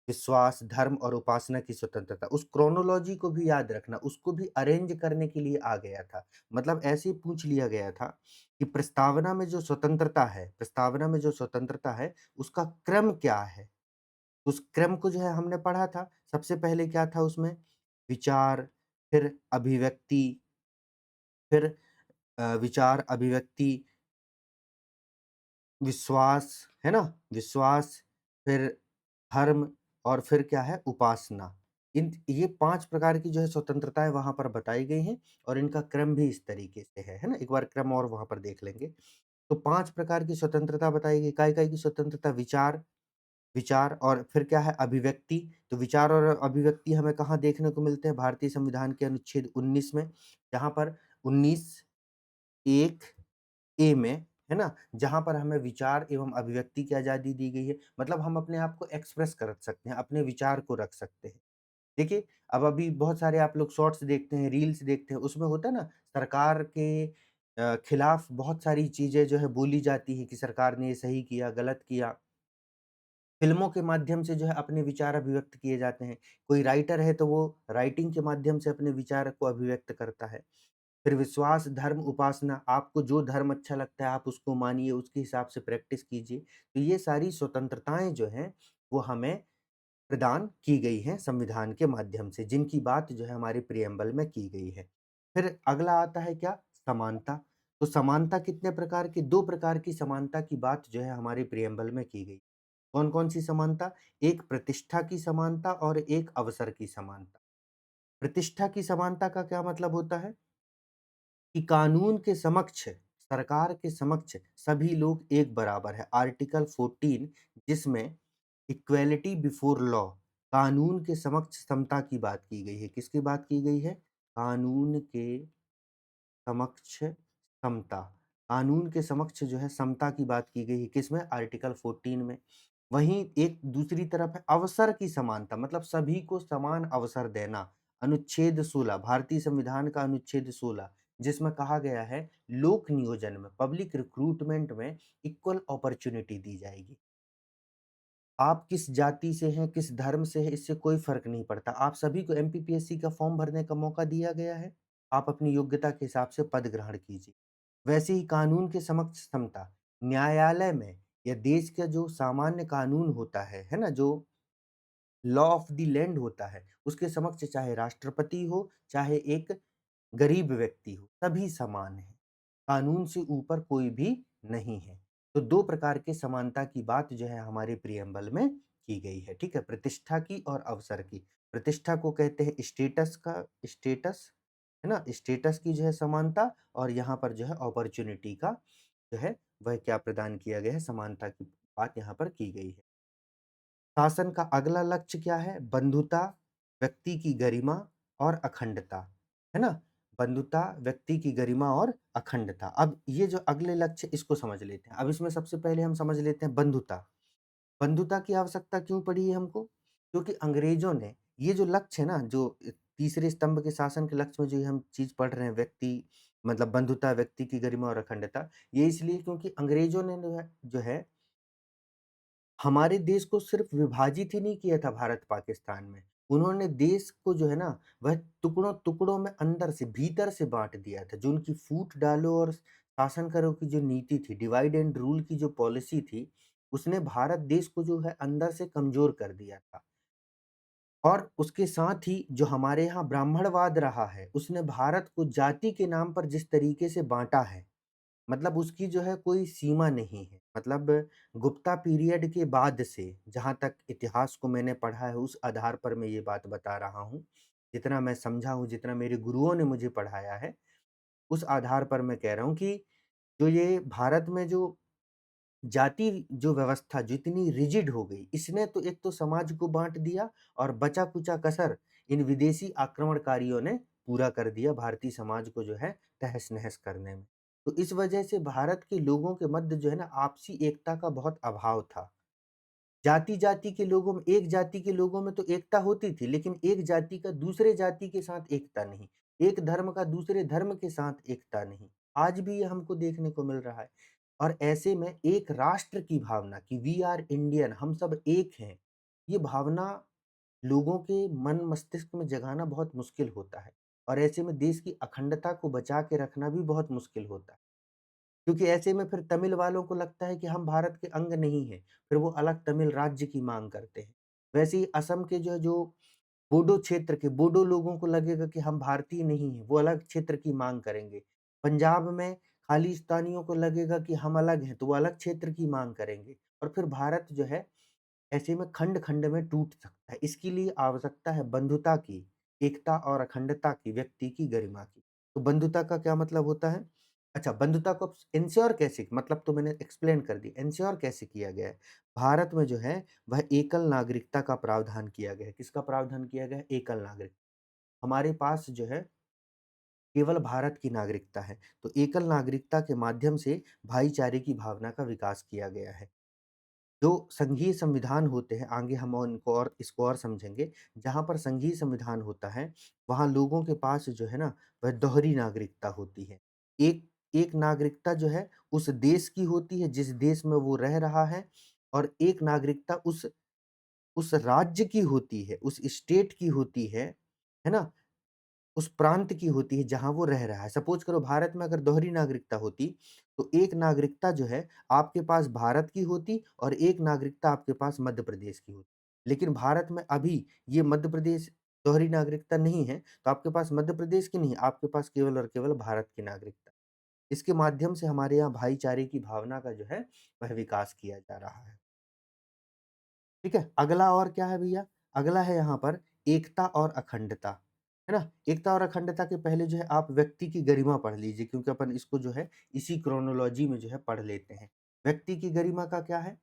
विश्वास, धर्म और उपासना की स्वतंत्रता, उस क्रोनोलॉजी को भी याद रखना, उसको भी अरेंज करने के लिए आ गया था। मतलब ऐसे ही पूछ लिया गया था कि प्रस्तावना में जो स्वतंत्रता है, उसका क्रम क्या है? उस क्रम को जो है हमने पढ़ा था। सबसे पहले क्या था उसमें? विचार, फिर अभिव्यक्ति, फिर विचार, अभिव्यक्ति, विश्वास, है ना? विश्वास, फिर धर्म और फिर क्या है? उपासना। ये 5 प्रकार की जो है स्वतंत्रताएँ वहाँ पर बताई गई हैं और इनका क्रम भी इस तरीके से है ना? एक बार क्रम और वहाँ पर देख लेंगे। तो 5 प्रकार की स्वतंत्रता बताई गई। काय-काय की स्वतंत्रता? विचार, विचार और फिर क्या है? अभिव्यक्ति। तो विचार और अभिव्यक्ति हमें कहाँ देखने को मिलते हैं? भारतीय संविधान के अनुच्छेद 19 में, जहाँ पर 19 एक ए में, है ना? जहाँ पर हमें विचार एवं अभिव्यक्ति की आज़ादी दी गई है। मतलब हम अपने आप को एक्सप्रेस कर सकते हैं, अपने विचार को रख सकते हैं। देखिए, अब अभी बहुत सारे आप लोग शॉर्ट्स देखते हैं, रील्स देखते हैं, उसमें होता है ना सरकार के खिलाफ बहुत सारी चीज़ें जो है बोली जाती हैं कि सरकार ने ये सही किया, गलत किया। फ़िल्मों के माध्यम से जो है अपने विचार अभिव्यक्त किए जाते हैं। कोई राइटर है तो वो राइटिंग के माध्यम से अपने विचार को अभिव्यक्त करता है। फिर विश्वास, धर्म, उपासना, आपको जो धर्म अच्छा लगता है आप उसको मानिए, उसके हिसाब से प्रैक्टिस कीजिए। तो ये सारी स्वतंत्रताएँ जो हैं, वो हमें प्रदान की गई हैं संविधान के माध्यम से, जिनकी बात जो है हमारे प्रिएम्बल में की गई है। फिर अगला आता है क्या? समानता। तो समानता कितने प्रकार की? 2 प्रकार की समानता की बात जो है हमारे प्रिएम्बल में की गई। कौन-कौन सी समानता? एक प्रतिष्ठा की समानता और एक अवसर की समानता। प्रतिष्ठा की समानता का क्या मतलब होता है? कि कानून के समक्ष, सरकार के समक्ष सभी लोग एक बराबर है। आर्टिकल 14 जिसमें इक्वालिटी बिफोर लॉ, कानून के समक्ष समता की बात की गई है। किसकी बात की गई है? कानून के समक्ष समता। कानून के समक्ष जो है समता की बात की गई है किसमें? आर्टिकल 14 में। वहीं एक दूसरी तरफ है अवसर की समानता, मतलब सभी को समान अवसर देना। अनुच्छेद 16, भारतीय संविधान का अनुच्छेद 16, जिसमें कहा गया है लोक नियोजन में, पब्लिक रिक्रूटमेंट में इक्वल अपॉर्च्युनिटी दी जाएगी। आप किस जाति से हैं, किस धर्म से हैं, इससे कोई फ़र्क नहीं पड़ता। आप सभी को एमपीपीएससी का फॉर्म भरने का मौका दिया गया है। आप अपनी योग्यता के हिसाब से पद ग्रहण कीजिए। वैसे ही कानून के समक्ष समता, न्यायालय में या देश का जो सामान्य कानून होता है ना? जो लॉ ऑफ द लैंड होता है, उसके समक्ष चाहे राष्ट्रपति हो, चाहे एक गरीब व्यक्ति हो, सभी समान हैं। कानून से ऊपर कोई भी नहीं है। तो 2 प्रकार के समानता की बात जो है हमारे प्रिएम्बल में की गई है, ठीक है? प्रतिष्ठा की और अवसर की। प्रतिष्ठा को कहते हैं स्टेटस, है ना? स्टेटस की जो है समानता और यहाँ पर जो है अपॉर्च्युनिटी का जो है वह क्या प्रदान किया गया है, समानता की बात यहाँ पर की गई है। शासन का अगला लक्ष्य क्या है? बंधुता, व्यक्ति की गरिमा और अखंडता, है ना? बंधुता, व्यक्ति की गरिमा और अखंडता। अब ये जो अगले लक्ष्य इसको समझ लेते हैं। अब इसमें सबसे पहले हम समझ लेते हैं बंधुता। बंधुता की आवश्यकता क्यों पड़ी है हमको? क्योंकि अंग्रेज़ों ने ये जो लक्ष्य है ना, जो तीसरे स्तंभ के शासन के लक्ष्य में जो ये हम चीज़ पढ़ रहे हैं, व्यक्ति मतलब बंधुता, व्यक्ति की गरिमा और अखंडता, ये इसलिए क्योंकि अंग्रेज़ों ने जो है हमारे देश को सिर्फ विभाजित ही नहीं किया था भारत-पाकिस्तान में। उन्होंने देश को जो है ना, वह टुकड़ों-टुकड़ों में अंदर से, भीतर से बाँट दिया था। जो उनकी फूट डालो और शासन करो की जो नीति थी, डिवाइड एंड रूल की जो पॉलिसी थी, उसने भारत देश को जो है अंदर से कमज़ोर कर दिया था। और उसके साथ ही जो हमारे यहाँ ब्राह्मणवाद रहा है, उसने भारत को जाति के नाम पर जिस तरीके से बाँटा है, मतलब उसकी जो है कोई सीमा नहीं है। मतलब गुप्ता पीरियड के बाद से जहाँ तक इतिहास को मैंने पढ़ा है उस आधार पर मैं ये बात बता रहा हूँ। जितना मैं समझा हूँ, जितना मेरे गुरुओं ने मुझे पढ़ाया है, उस आधार पर मैं कह रहा हूँ कि जो ये भारत में जो जाति जो व्यवस्था जो इतनी रिजिड हो गई, इसने तो एक तो समाज को बाँट दिया और बचा-कुचा कसर इन विदेशी आक्रमणकारियों ने पूरा कर दिया भारतीय समाज को जो है तहस-नहस करने में। तो इस वजह से भारत के लोगों के मध्य जो है ना आपसी एकता का बहुत अभाव था। जाति-जाति के लोगों में एक जाति के लोगों में तो एकता होती थी, लेकिन एक जाति का दूसरे जाति के साथ एकता नहीं, एक धर्म का दूसरे धर्म के साथ एकता नहीं। आज भी ये हमको देखने को मिल रहा है। और ऐसे में एक राष्ट्र की भावना कि वी आर इंडियन, हम सब एक हैं, ये भावना लोगों के मन मस्तिष्क में जगाना बहुत मुश्किल होता है। और ऐसे में देश की अखंडता को बचा के रखना भी बहुत मुश्किल होता है। क्योंकि ऐसे में फिर तमिल वालों को लगता है कि हम भारत के अंग नहीं हैं, फिर वो अलग तमिल राज्य की माँग करते हैं। वैसे ही असम के जो बोडो क्षेत्र के बोडो लोगों को लगेगा कि हम भारतीय नहीं हैं, वो अलग क्षेत्र की माँग करेंगे। पंजाब में खालिस्तानियों को लगेगा कि हम अलग हैं, तो वो अलग क्षेत्र की माँग करेंगे। और फिर भारत जो है ऐसे में खंड-खंड में टूट सकता है। इसके लिए आवश्यकता है बंधुता की, एकता और अखंडता की, व्यक्ति की गरिमा की। तो बंधुता का क्या मतलब होता है? अच्छा, बंधुता को इंश्योर कैसे, मतलब तो मैंने एक्सप्लेन कर दी, इंश्योर कैसे किया गया है? भारत में जो है वह एकल नागरिकता का प्रावधान किया गया है। किसका प्रावधान किया गया है? एकल नागरिक। हमारे पास जो है केवल भारत की नागरिकता है। तो एकल नागरिकता के माध्यम से भाईचारे की भावना का विकास किया गया है। जो संघीय संविधान होते हैं, आगे हम उनको और इसको और समझेंगे। जहाँ पर संघीय संविधान होता है, वहाँ लोगों के पास जो है ना, वह दोहरी नागरिकता होती है। एक एक नागरिकता जो है उस देश की होती है जिस देश में वो रह रहा है, और एक नागरिकता उस राज्य की होती है, उस स्टेट की होती है ना? उस प्रांत की होती है जहाँ वो रह रहा है। सपोज़ करो भारत में अगर दोहरी नागरिकता होती, तो एक नागरिकता जो है आपके पास भारत की होती और एक नागरिकता आपके पास मध्य प्रदेश की होती। लेकिन भारत में अभी ये मध्य प्रदेश दोहरी नागरिकता नहीं है, तो आपके पास मध्य प्रदेश की नहीं, आपके पास केवल और केवल भारत की नागरिकता। इसके माध्यम से हमारे यहाँ भाईचारे की भावना का जो है, वह विकास किया जा रहा है। ठीक है? अगला और क्या है भैया? अगला है यहाँ पर एकता और अखंडता, है ना? एकता और अखंडता के पहले जो है आप व्यक्ति की गरिमा पढ़ लीजिए, क्योंकि अपन इसको जो है इसी क्रोनोलॉजी में जो है पढ़ लेते हैं। व्यक्ति की गरिमा का क्या है?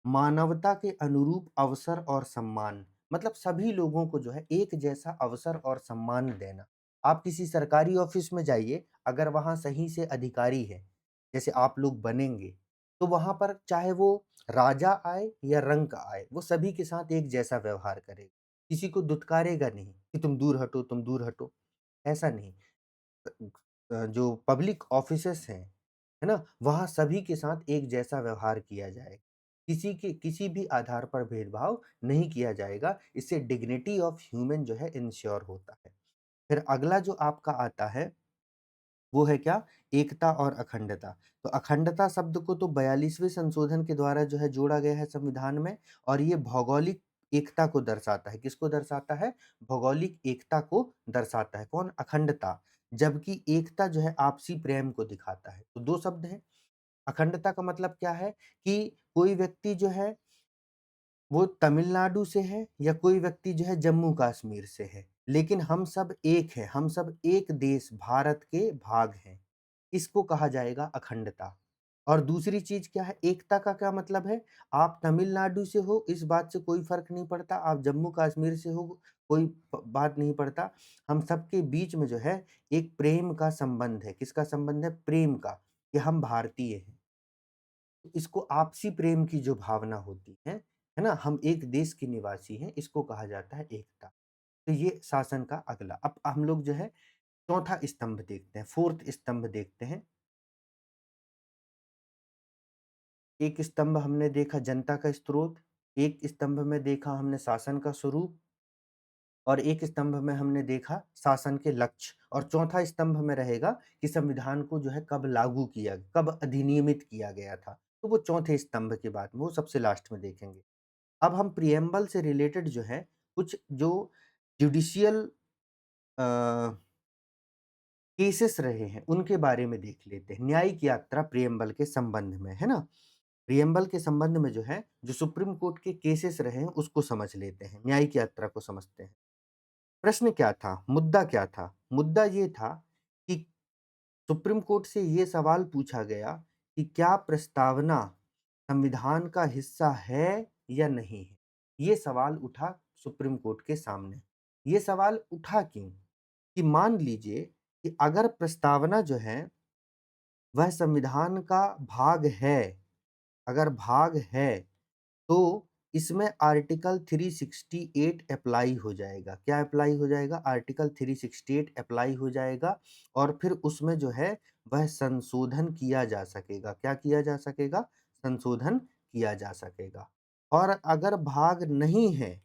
मानवता के अनुरूप अवसर और सम्मान, मतलब सभी लोगों को जो है एक जैसा अवसर और सम्मान देना। आप किसी सरकारी ऑफिस में जाइए, अगर वहाँ सही से अधिकारी है, जैसे आप लोग बनेंगे, तो वहाँ पर चाहे वो राजा आए या रंक आए, वो सभी के साथ एक जैसा व्यवहार करेगा। किसी को दुत्कारेगा नहीं कि तुम दूर हटो, ऐसा नहीं। जो पब्लिक ऑफिसेस हैं, है ना? वहाँ सभी के साथ एक जैसा व्यवहार किया जाएगा। किसी के किसी भी आधार पर भेदभाव नहीं किया जाएगा। इससे डिग्निटी ऑफ ह्यूमन जो है इंश्योर होता है। फिर अगला जो आपका आता है, वो है क्या? एकता और अखंडता। तो अखंडता शब्द को तो 42वें संशोधन के द्वारा जो है जोड़ा गया है संविधान में, और ये भौगोलिक एकता को दर्शाता है। किसको दर्शाता है? भौगोलिक एकता को दर्शाता है। कौन? अखंडता। जबकि एकता जो है आपसी प्रेम को दिखाता है। तो 2 शब्द हैं। अखंडता का मतलब क्या है कि कोई व्यक्ति जो है वो तमिलनाडु से है या कोई व्यक्ति जो है जम्मू-कश्मीर से है, लेकिन हम सब एक हैं, हम सब एक देश भारत के भाग हैं। इसको कहा जाएगा अखंडता। और दूसरी चीज़ क्या है? एकता का क्या मतलब है? आप तमिलनाडु से हो, इस बात से कोई फ़र्क नहीं पड़ता, आप जम्मू-कश्मीर से हो, कोई प बात नहीं पड़ता। हम सबके बीच में जो है एक प्रेम का संबंध है। किसका संबंध है? प्रेम का, कि हम भारतीय हैं। इसको आपसी प्रेम की जो भावना होती है ना? हम एक देश के निवासी हैं, इसको कहा जाता है एकता। तो ये शासन का अगला। अब हम लोग जो है चौथा स्तंभ देखते हैं, 4th स्तंभ देखते हैं। एक स्तंभ हमने देखा जनता का स्रोत, एक स्तंभ में देखा हमने शासन का स्वरूप, और एक स्तंभ में हमने देखा शासन के लक्ष्य, और चौथा स्तंभ में रहेगा कि संविधान को जो है कब लागू किया, कब अधिनियमित किया गया था। तो वो चौथे स्तंभ की बात में, वो सबसे लास्ट में देखेंगे। अब हम प्रिएम्बल से रिलेटेड जो है कुछ जो जुडिशियल केसेस रहे हैं उनके बारे में देख लेते हैं। न्यायिक यात्रा प्रिएम्बल के संबंध में, है ना? प्रिएम्बल के संबंध में जो है जो सुप्रीम कोर्ट के केसेस रहे हैं उसको समझ लेते हैं, न्यायिक यात्रा को समझते हैं। प्रश्न क्या था? मुद्दा क्या था? मुद्दा ये था कि सुप्रीम कोर्ट से ये सवाल पूछा गया कि क्या प्रस्तावना संविधान का हिस्सा है या नहीं है? ये सवाल उठा सुप्रीम कोर्ट के सामने। ये सवाल उठा क्यों? कि मान लीजिए कि अगर प्रस्तावना जो है वह संविधान का भाग है, अगर भाग है, तो इसमें आर्टिकल 368 अप्लाई हो जाएगा। क्या अप्लाई हो जाएगा? आर्टिकल 368 अप्लाई हो जाएगा और फिर उसमें जो है वह संशोधन किया जा सकेगा। क्या किया जा सकेगा? संशोधन किया जा सकेगा। और अगर भाग नहीं है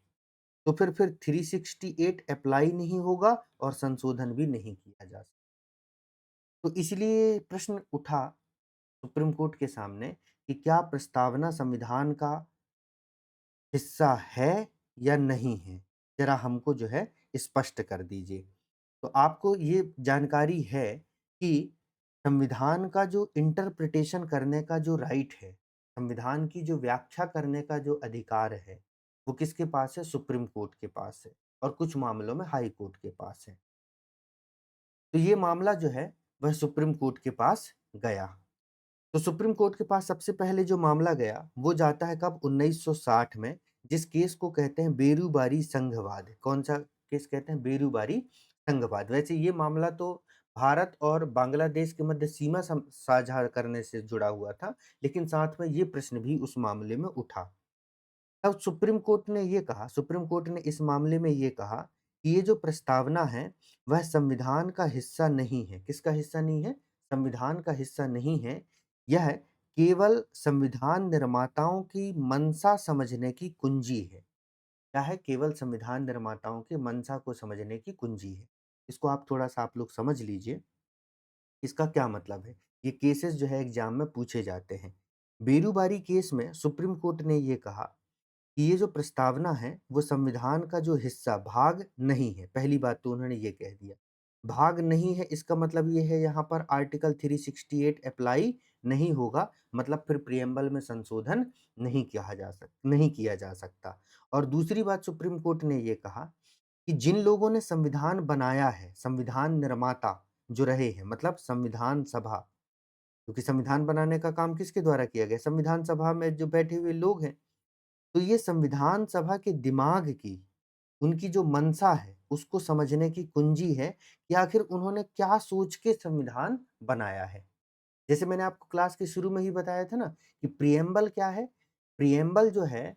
तो फिर 368 अप्लाई नहीं होगा और संशोधन भी नहीं किया जा सकता। तो इसलिए प्रश्न उठा सुप्रीम कोर्ट के सामने कि क्या प्रस्तावना संविधान का हिस्सा है या नहीं है? जरा हमको जो है स्पष्ट कर दीजिए। तो आपको ये जानकारी है कि संविधान का जो इंटरप्रिटेशन करने का जो राइट है, संविधान की जो व्याख्या करने का जो अधिकार है, वो किसके पास है? सुप्रीम कोर्ट के पास है और कुछ मामलों में हाई कोर्ट के पास है। तो ये मामला जो है वह सुप्रीम कोर्ट के पास गया। तो सुप्रीम कोर्ट के पास सबसे पहले जो मामला गया वो जाता है कब? 1960 में, जिस केस को कहते हैं बेरूबारी संघवाद। कौन सा केस कहते हैं? बेरूबारी संघवाद। वैसे ये मामला तो भारत और बांग्लादेश के मध्य सीमा साझा करने से जुड़ा हुआ था, लेकिन साथ में ये प्रश्न भी उस मामले में उठा। तब सुप्रीम कोर्ट ने ये कहा, सुप्रीम कोर्ट ने इस मामले में ये कहा कि ये जो प्रस्तावना है वह संविधान का हिस्सा नहीं है। किसका हिस्सा नहीं है? संविधान का हिस्सा नहीं है। यह केवल संविधान निर्माताओं की मंशा समझने की कुंजी है। क्या है? केवल संविधान निर्माताओं की मंशा को समझने की कुंजी है। इसको आप थोड़ा-सा आप लोग समझ लीजिए। इसका क्या मतलब है? ये केसेस जो है एग्जाम में पूछे जाते हैं। बेरूबारी केस में सुप्रीम कोर्ट ने ये कहा कि ये जो प्रस्तावना है वो संविधान का जो हिस्सा भाग नहीं है। पहली बात तो उन्होंने ये कह दिया। भाग नहीं है इसका मतलब ये है यहाँ पर आर्टिकल 368 अप्लाई नहीं होगा, मतलब फिर प्रिएम्बल में संशोधन नहीं किया जा सकता। और दूसरी बात सुप्रीम कोर्ट ने ये कहा कि जिन लोगों ने संविधान बनाया है, संविधान निर्माता जो रहे हैं, मतलब संविधान सभा, क्योंकि संविधान बनाने का काम किसके द्वारा किया गया? संविधान सभा में जो बैठे हुए लोग हैं। तो ये संविधान सभा के दिमाग की, उनकी जो मंशा है, उसको समझने की कुंजी है कि आखिर उन्होंने क्या सोच के संविधान बनाया है। जैसे मैंने आपको क्लास के शुरू में ही बताया था ना कि प्रिएम्बल क्या है? प्रिएम्बल जो है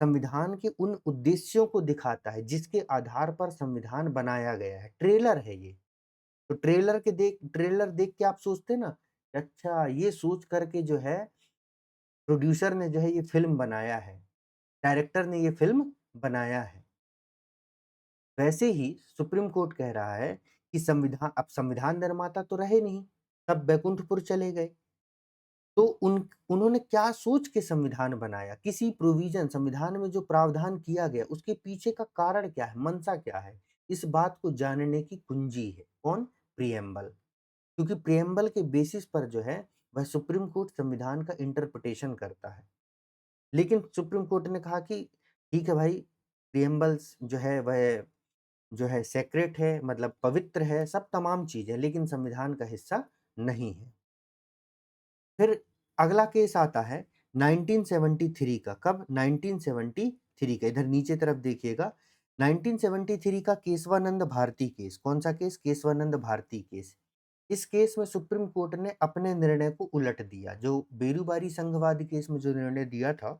संविधान के उन उद्देश्यों को दिखाता है जिसके आधार पर संविधान बनाया गया है। ट्रेलर है ये। तो ट्रेलर देख के आप सोचते ना, अच्छा ये सोच करके जो है प्रोड्यूसर ने जो है ये फ़िल्म बनाया है, डायरेक्टर ने ये फ़िल्म बनाया है। वैसे ही सुप्रीम कोर्ट कह रहा है कि अब संविधान निर्माता तो रहे नहीं, सब बैकुंठपुर चले गए। तो उन्होंने क्या सोच के संविधान बनाया? किसी प्रोविज़न संविधान में जो प्रावधान किया गया उसके पीछे का कारण क्या है? मंशा क्या है? इस बात को जानने की कुंजी है। कौन? प्रिएम्बल। क्योंकि प्रिएम्बल के बेसिस पर जो है वह सुप्रीम कोर्ट संविधान का इंटरप्रिटेशन करता है। लेकिन सुप्रीम कोर्ट ने कहा कि ठीक है भाई, प्रिएम्बल्स जो है वह जो है सेक्रेट है, मतलब पवित्र है, सब तमाम चीज़ है, लेकिन संविधान का हिस्सा नहीं है। फिर अगला केस आता है 1973 का। कब? 1973 का। इधर नीचे तरफ देखिएगा। 1973 का केशवानंद भारती केस। कौन सा केस? केशवानंद भारती केस। इस केस में सुप्रीम कोर्ट ने अपने निर्णय को उलट दिया। जो बेरूबारी संघवाद केस में जो निर्णय दिया था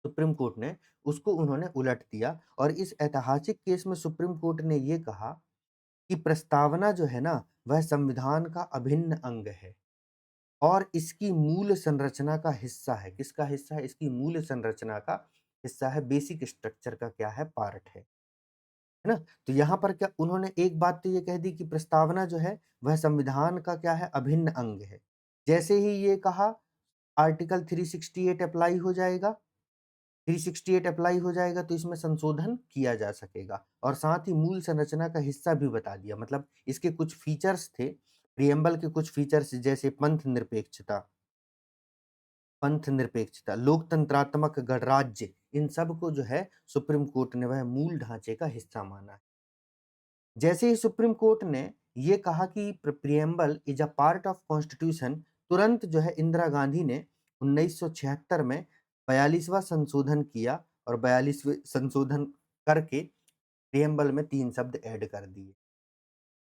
सुप्रीम कोर्ट ने, उसको उन्होंने उलट दिया और इस ऐतिहासिक केस में सुप्रीम कोर्ट ने ये कहा कि प्रस्तावना जो है ना वह संविधान का अभिन्न अंग है और इसकी मूल संरचना का हिस्सा है। किसका हिस्सा है? इसकी मूल संरचना का हिस्सा है, बेसिक स्ट्रक्चर का क्या है? पार्ट है ना? तो यहाँ पर क्या उन्होंने एक बात तो ये कह दी कि प्रस्तावना जो है वह संविधान का क्या है? अभिन्न अंग है। जैसे ही ये कहा आर्टिकल 368 अप्लाई हो जाएगा। 368 अप्लाई हो जाएगा तो इसमें संशोधन किया जा सकेगा और साथ ही मूल संरचना का हिस्सा भी बता दिया। मतलब इसके कुछ फीचर्स थे, प्रिएम्बल के कुछ फीचर्स जैसे पंथ निरपेक्षता, लोकतंत्रात्मक गणराज्य, इन सब को जो है सुप्रीम कोर्ट ने वह मूल ढांचे का हिस्सा माना है। जैसे ही सुप्रीम कोर्ट ने ये कहा कि preamble is a part of constitution, तुरंत जो है इंदिरा गांधी ने 1976 में 42वां संशोधन किया और 42वें संशोधन करके प्रिएम्बल में 3 शब्द ऐड कर दिए।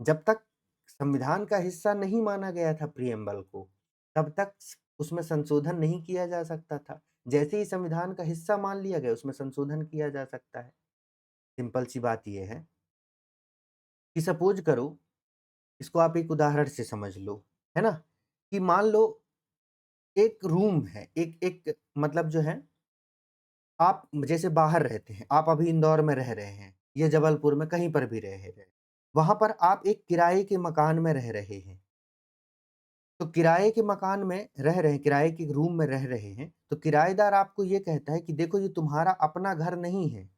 जब तक संविधान का हिस्सा नहीं माना गया था प्रिएम्बल को, तब तक उसमें संशोधन नहीं किया जा सकता था। जैसे ही संविधान का हिस्सा मान लिया गया, उसमें संशोधन किया जा सकता है। सिंपल सी बात ये है कि सपोज करो, इसको आप एक उदाहरण से समझ लो, है ना? कि मान लो एक रूम है, एक एक मतलब जो है, आप जैसे बाहर रहते हैं, आप अभी इंदौर में रह रहे हैं या जबलपुर में, कहीं पर भी रह रहे हैं, वहाँ पर आप एक किराए के मकान में रह रहे हैं। तो किराए के मकान में रह रहे हैं, किराए के रूम में रह रहे हैं, तो किराएदार आपको ये कहता है कि देखो ये तुम्हारा अपना घर नहीं है,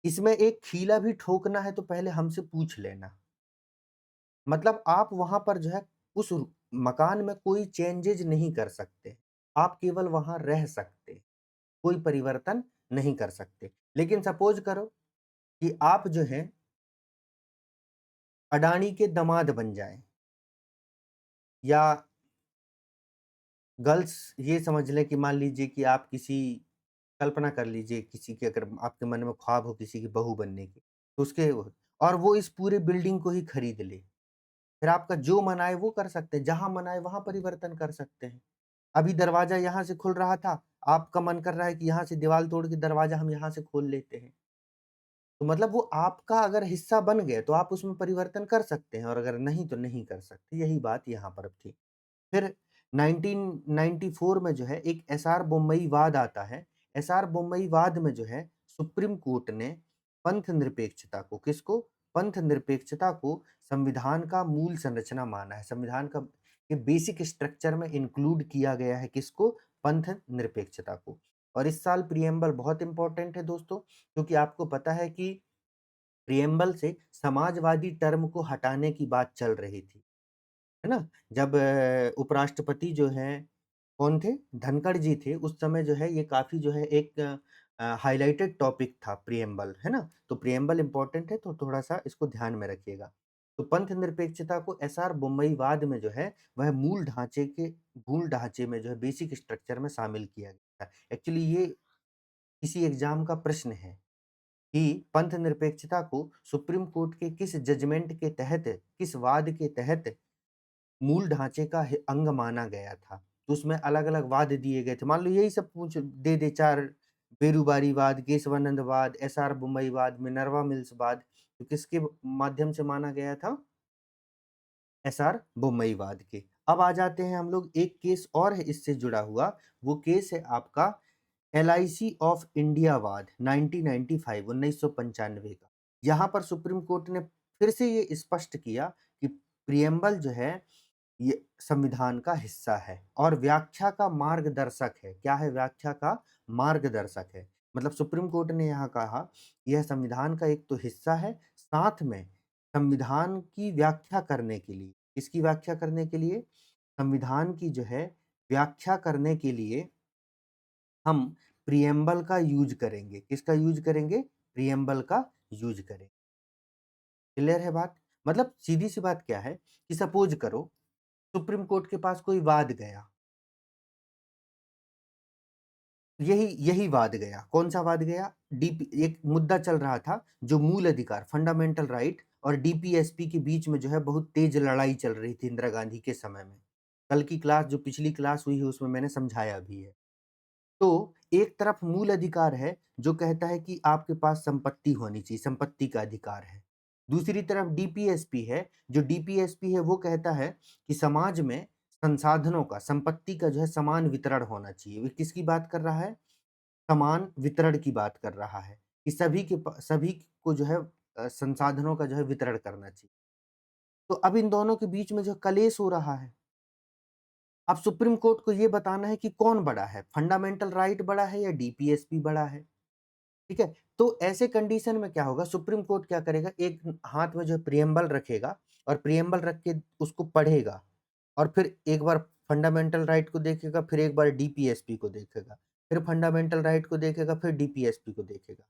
इसमें एक खीला भी ठोकना है तो पहले हमसे पूछ लेना। मतलब आप वहाँ पर जो है उस मकान में कोई चेंजेज़ नहीं कर सकते, आप केवल वहाँ रह सकते, कोई परिवर्तन नहीं कर सकते। लेकिन सपोज़ करो कि आप जो हैं अडानी के दामाद बन जाएँ या गर्ल्स, ये समझ लें कि मान लीजिए कि आप किसी, कल्पना कर लीजिए किसी के, अगर आपके मन में ख्वाब हो किसी की बहू बनने की, तो उसके और वो इस पूरे बिल्डिंग को ही खरीद ले। फिर आपका जो मन आए वो कर सकते हैं, जहाँ मन आए वहाँ परिवर्तन कर सकते हैं। अभी दरवाज़ा यहाँ से खुल रहा था, आपका मन कर रहा है कि यहाँ से दीवाल तोड़ के दरवाज़ा हम यहाँ से खोल लेते हैं। तो मतलब वो आपका अगर हिस्सा बन गया तो आप उसमें परिवर्तन कर सकते हैं, और अगर नहीं तो नहीं कर सकते। यही बात यहाँ पर थी। फिर 1994 में जो है एक एसआर बोम्मई वाद आता है। एसआर बोम्मई वाद में जो है सुप्रीम कोर्ट ने पंथ निरपेक्षता को, किसको? पंथ निरपेक्षता को संविधान का मूल संरचना माना है। संविधान का के बेसिक स्ट्रक्चर में इंक्लूड किया गया है किसको? पंथ निरपेक्षता को। और इस साल प्रिएम्बल बहुत इंपॉर्टेंट है दोस्तों, क्योंकि आपको पता है कि प्रिएम्बल से समाजवादी टर्म को हटाने की बात चल रही थी, है ना? जब उपराष्ट्रपति जो हैं, कौन थे? धनखड़ जी थे, उस समय जो है ये काफ़ी जो है एक हाइलाइटेड टॉपिक था प्रिएम्बल, है ना? तो प्रिएम्बल इम्पोर्टेंट है, तो थोड़ा-सा इसको ध्यान में रखिएगा। तो पंथ निरपेक्षता को एसआर बोम्मईवाद में जो है, वह मूल ढांचे में जो है बेसिक स्ट्रक्चर में शामिल किया गया था। एक्चुअली ये किसी एग्ज़ाम का प्रश्न है कि पंथ निरपेक्षता को सुप्रीम कोर्ट के किस जजमेंट के तहत, किस वाद के तहत मूल ढांचे का अंग माना गया था। तो उसमें अलग-अलग वाद दिए गए थे। मान लो यही सब पूछ दे दे 4, बेरूबारीवाद, केशवानंदवाद, एसआर बोम्मईवाद, मिनर्वा मिल्स वाद, तो किसके माध्यम से माना गया था? एसआर बोम्मईवाद के। अब आ जाते हैं हम लोग, एक केस और है इससे जुड़ा हुआ, वो केस है आपका एलआईसी ऑफ इंडिया वाद 1995, 1995 का। यहाँ पर सुप्रीम कोर्ट ने फिर से ये स्पष्ट किया कि प्रिएम्बल जो है ये संविधान का हिस्सा है और व्याख्या का मार्गदर्शक है। क्या है? व्याख्या का मार्गदर्शक है। मतलब सुप्रीम कोर्ट ने यहाँ कहा, यह संविधान का एक तो हिस्सा है, साथ में संविधान की व्याख्या करने के लिए, किसकी व्याख्या करने के लिए? संविधान की जो है व्याख्या करने के लिए हम प्रिएम्बल का यूज़ करेंगे। किसका यूज़ करेंगे? प्रिएम्बल का यूज़ करेंगे। क्लियर है बात? मतलब सीधी-सी बात क्या है कि सपोज़ करो सुप्रीम कोर्ट के पास कोई वाद गया, यही यही वाद गया। कौन-सा वाद गया? डीपी एक मुद्दा चल रहा था, जो मूल अधिकार, फंडामेंटल राइट और डीपीएसपी के बीच में जो है बहुत तेज़ लड़ाई चल रही थी इंदिरा गांधी के समय में। कल की क्लास, जो पिछली क्लास हुई है उसमें मैंने समझाया भी है। तो एक तरफ मूल अधिकार है जो कहता है कि आपके पास संपत्ति होनी चाहिए, संपत्ति का अधिकार है। दूसरी तरफ डीपीएसपी है, जो डीपीएसपी है वो कहता है कि समाज में संसाधनों का, संपत्ति का जो है समान वितरण होना चाहिए। वो किसकी बात कर रहा है? समान वितरण की बात कर रहा है कि सभी को जो है संसाधनों का जो है वितरण करना चाहिए। तो अब इन दोनों के बीच में जो कलेश हो रहा है, अब सुप्रीम कोर्ट को ये बताना है कि कौन बड़ा है, फंडामेंटल राइट बड़ा है या डीपीएसपी बड़ा है, ठीक है? तो ऐसे कंडीशन में क्या होगा, सुप्रीम कोर्ट क्या करेगा, एक हाथ में जो है प्रिएम्बल रखेगा और प्रिएम्बल रख के उसको पढ़ेगा और फिर एक बार फंडामेंटल राइट को देखेगा, फिर एक बार डीपीएसपी को देखेगा, फिर फंडामेंटल राइट को देखेगा, फिर डीपीएसपी को देखेगा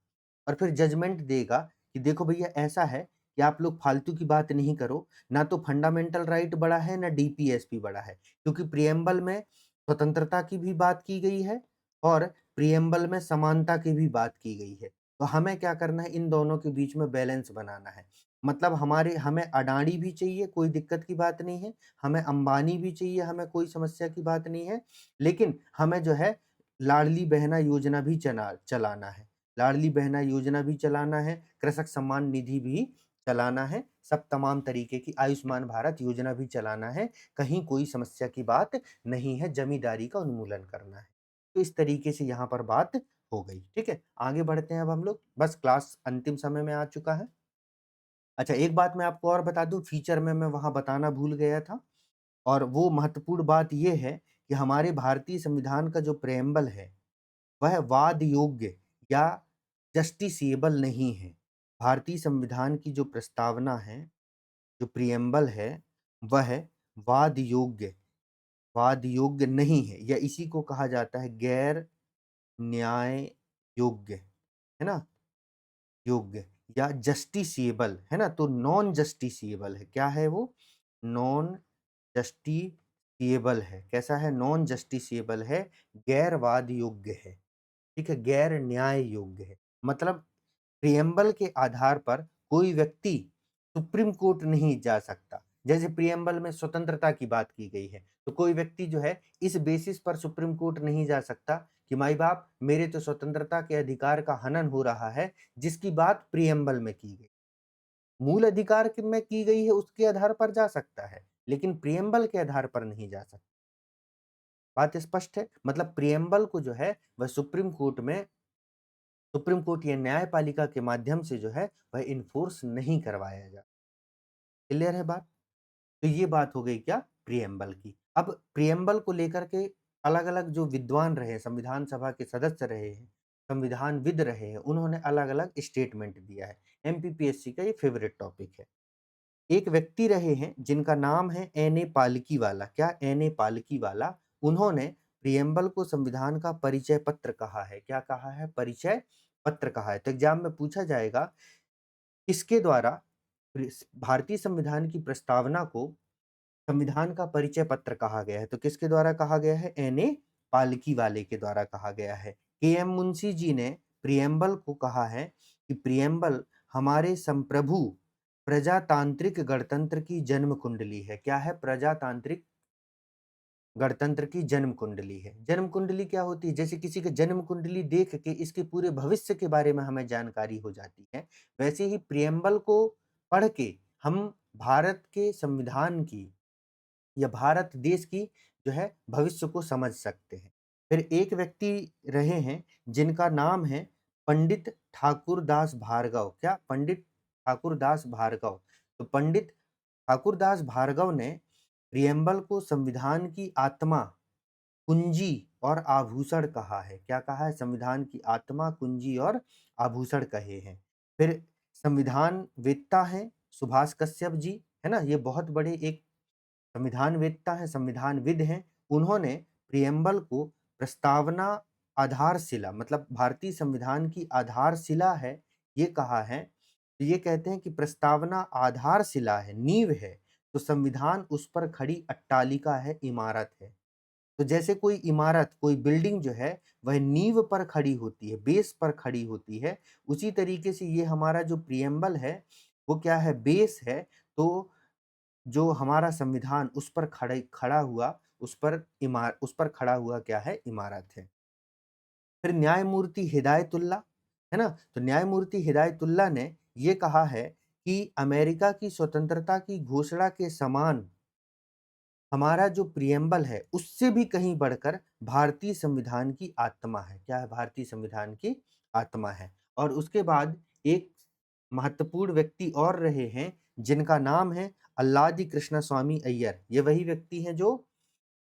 और फिर जजमेंट देगा कि देखो भैया ऐसा है कि आप लोग फालतू की बात नहीं करो, ना तो फंडामेंटल राइट बड़ा है, ना डीपीएसपी बड़ा है, क्योंकि प्रिएम्बल में स्वतंत्रता की भी बात की गई है और प्रिएम्बल में समानता की भी बात की गई है। तो हमें क्या करना है, इन दोनों के बीच में बैलेंस बनाना है। मतलब हमें अडानी भी चाहिए, कोई दिक्कत की बात नहीं है, हमें अंबानी भी चाहिए, हमें कोई समस्या की बात नहीं है, लेकिन हमें जो है लाडली बहना योजना भी चलाना है। लाडली बहना योजना भी चलाना है, कृषक सम्मान निधि भी चलाना है, सब तमाम तरीके की आयुष्मान भारत योजना भी चलाना है, कहीं कोई समस्या की बात नहीं है, ज़मींदारी का उन्मूलन करना है। तो इस तरीके से यहाँ पर बात हो गई, ठीक है? आगे बढ़ते हैं अब हम लोग, बस क्लास अंतिम समय में आ चुका है। अच्छा, एक बात मैं आपको और बता दूँ, फीचर में मैं वहाँ बताना भूल गया था, और वो महत्वपूर्ण बात ये है कि हमारे भारतीय संविधान का जो प्रेम्बल है, वह वाद योग्य या जस्टिसेबल नहीं है। भारतीय संविधान की जो प्रस्तावना है, जो प्रिएम्बल है, वह वाद योग्य वाद योग्य नहीं है, या इसी को कहा जाता है गैर न्याय योग्य, है ना? योग्य या जस्टिसेबल, है ना? तो नॉन जस्टिसेबल है। क्या है वो? नॉन जस्टिसेबल है। कैसा है? नॉन जस्टिसेबल है, गैरवाद योग्य है, ठीक है? गैर न्याय योग्य है। मतलब प्रिएम्बल के आधार पर कोई व्यक्ति सुप्रीम कोर्ट नहीं जा सकता। जैसे प्रिएम्बल में स्वतंत्रता की बात की गई है, तो कोई व्यक्ति जो है इस बेसिस पर सुप्रीम कोर्ट नहीं जा सकता कि माई बाप मेरे तो स्वतंत्रता के अधिकार का हनन हो रहा है, जिसकी बात प्रिएम्बल में की गई। मूल अधिकार में की गई है, उसके आधार पर जा सकता है, लेकिन प्रिएम्बल के आधार पर नहीं जा सकता। बात स्पष्ट है? मतलब प्रिएम्बल को जो है वह सुप्रीम कोर्ट या न्यायपालिका के माध्यम से जो है वह इन्फोर्स नहीं करवाया जा। क्लियर है बात? तो ये बात हो गई क्या? प्रिएम्बल की। अब प्रिएम्बल को लेकर के अलग-अलग जो विद्वान रहे, संविधान सभा के सदस्य रहे हैं, संविधानविद रहे हैं, उन्होंने अलग-अलग स्टेटमेंट दिया है। एमपीपीएससी का ये फेवरेट टॉपिक है। एक व्यक्ति रहे हैं जिनका नाम है एन.ए. पालकीवाला। क्या? एन.ए. पालकीवाला। उन्होंने प्रिएम्बल को संविधान का परिचय पत्र कहा है। क्या कहा है? परिचय पत्र कहा है। तो एग्जाम में पूछा जाएगा, किसके द्वारा भारतीय संविधान की प्रस्तावना को संविधान का परिचय पत्र कहा गया है? तो किसके द्वारा कहा गया है? एन.ए. पालकीवाले के द्वारा कहा गया है। के.एम. मुंशी जी ने प्रिएम्बल को कहा है कि प्रिएम्बल हमारे संप्रभु प्रजातांत्रिक गणतंत्र की जन्म कुंडली है। क्या है? प्रजातांत्रिक गणतंत्र की जन्म कुंडली है। जन्म कुंडली क्या होती है? जैसे किसी की जन्म कुंडली देख के इसके पूरे भविष्य के बारे में हमें जानकारी हो जाती है, वैसे ही प्रिएम्बल को पढ़ के हम भारत के संविधान की या भारत देश की जो है भविष्य को समझ सकते हैं। फिर एक व्यक्ति रहे हैं जिनका नाम है पंडित ठाकुरदास भार्गव। क्या? पंडित ठाकुरदास भार्गव। तो पंडित ठाकुरदास भार्गव ने प्रिएम्बल को संविधान की आत्मा, कुंजी और आभूषण कहा है। क्या कहा है? संविधान की आत्मा, कुंजी और आभूषण कहे हैं। फिर संविधान वेत्ता है सुभाष कश्यप जी, है ना? ये बहुत बड़े एक संविधानवेत्ता हैं, संविधानविद हैं। उन्होंने प्रिएम्बल को प्रस्तावना आधारशिला, मतलब भारतीय संविधान की आधारशिला है, ये कहा है। तो ये कहते हैं कि प्रस्तावना आधारशिला है, नींव है, तो संविधान उस पर खड़ी अट्टालिका है, इमारत है। तो जैसे कोई इमारत, कोई बिल्डिंग जो है वह नींव पर खड़ी होती है, बेस पर खड़ी होती है, उसी तरीके से ये हमारा जो प्रिएम्बल है, वो क्या है? बेस है। तो जो हमारा संविधान उस पर खड़ा हुआ, उस पर खड़ा हुआ क्या है? इमारत है। फिर न्यायमूर्ति हिदायतुल्लाह, है ना? तो न्यायमूर्ति हिदायतुल्लाह ने ये कहा है कि अमेरिका की स्वतंत्रता की घोषणा के समान हमारा जो प्रिएम्बल है, उससे भी कहीं बढ़कर भारतीय संविधान की आत्मा है। क्या है? भारतीय संविधान की आत्मा है। और उसके बाद एक महत्वपूर्ण व्यक्ति और रहे हैं, जिनका नाम है अल्लादी कृष्ण स्वामी अय्यर। ये वही व्यक्ति हैं जो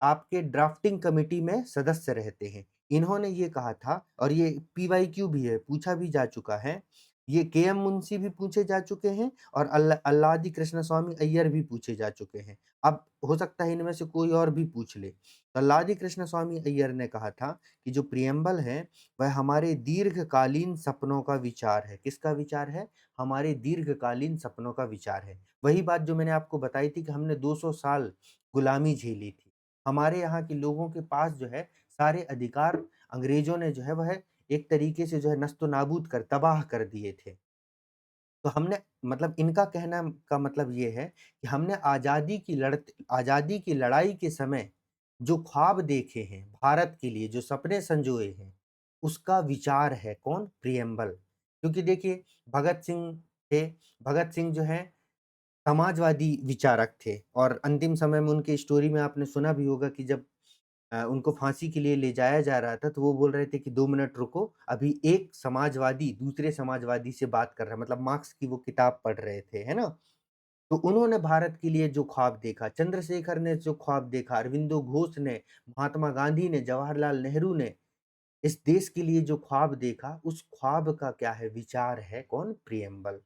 आपके ड्राफ्टिंग कमेटी में सदस्य रहते हैं। इन्होंने ये कहा था, और ये पीवाईक्यू भी है, पूछा भी जा चुका है। ये के.एम. मुंशी भी पूछे जा चुके हैं और अल्लादी कृष्ण स्वामी अय्यर भी पूछे जा चुके हैं। अब हो सकता है इनमें से कोई और भी पूछ ले। तो अल्लादी कृष्ण स्वामी अय्यर ने कहा था कि जो प्रिएम्बल है, वह हमारे दीर्घकालीन सपनों का विचार है। किसका विचार है? हमारे दीर्घकालीन सपनों का विचार है। वही बात जो मैंने आपको बताई थी कि हमने 200 साल गुलामी झेली थी। हमारे यहाँ के लोगों के पास जो है सारे अधिकार अंग्रेजों ने जो है वह एक तरीके से जो है नस्तोनाबूद कर तबाह कर दिए थे। तो हमने, मतलब इनका कहना का मतलब ये है कि हमने आज़ादी की लड़ाई के समय जो ख्वाब देखे हैं भारत के लिए, जो सपने संजोए हैं, उसका विचार है कौन? प्रिएम्बल। क्योंकि देखिए भगत सिंह थे, भगत सिंह जो हैं समाजवादी विचारक थे और अंतिम समय में उनकी स्टोरी में आपने सुना भी होगा कि जब उनको फांसी के लिए ले जाया जा रहा था, तो वो बोल रहे थे कि 2 मिनट रुको, अभी एक समाजवादी दूसरे समाजवादी से बात कर रहा है, मतलब मार्क्स की वो किताब पढ़ रहे थे, है ना? तो उन्होंने भारत के लिए जो ख्वाब देखा, चंद्रशेखर ने जो ख्वाब देखा, अरविंदो घोष ने, महात्मा गांधी ने, जवाहरलाल नेहरू ने इस देश के लिए जो ख्वाब देखा, उस ख्वाब का क्या है? विचार है कौन? प्रिएम्बल।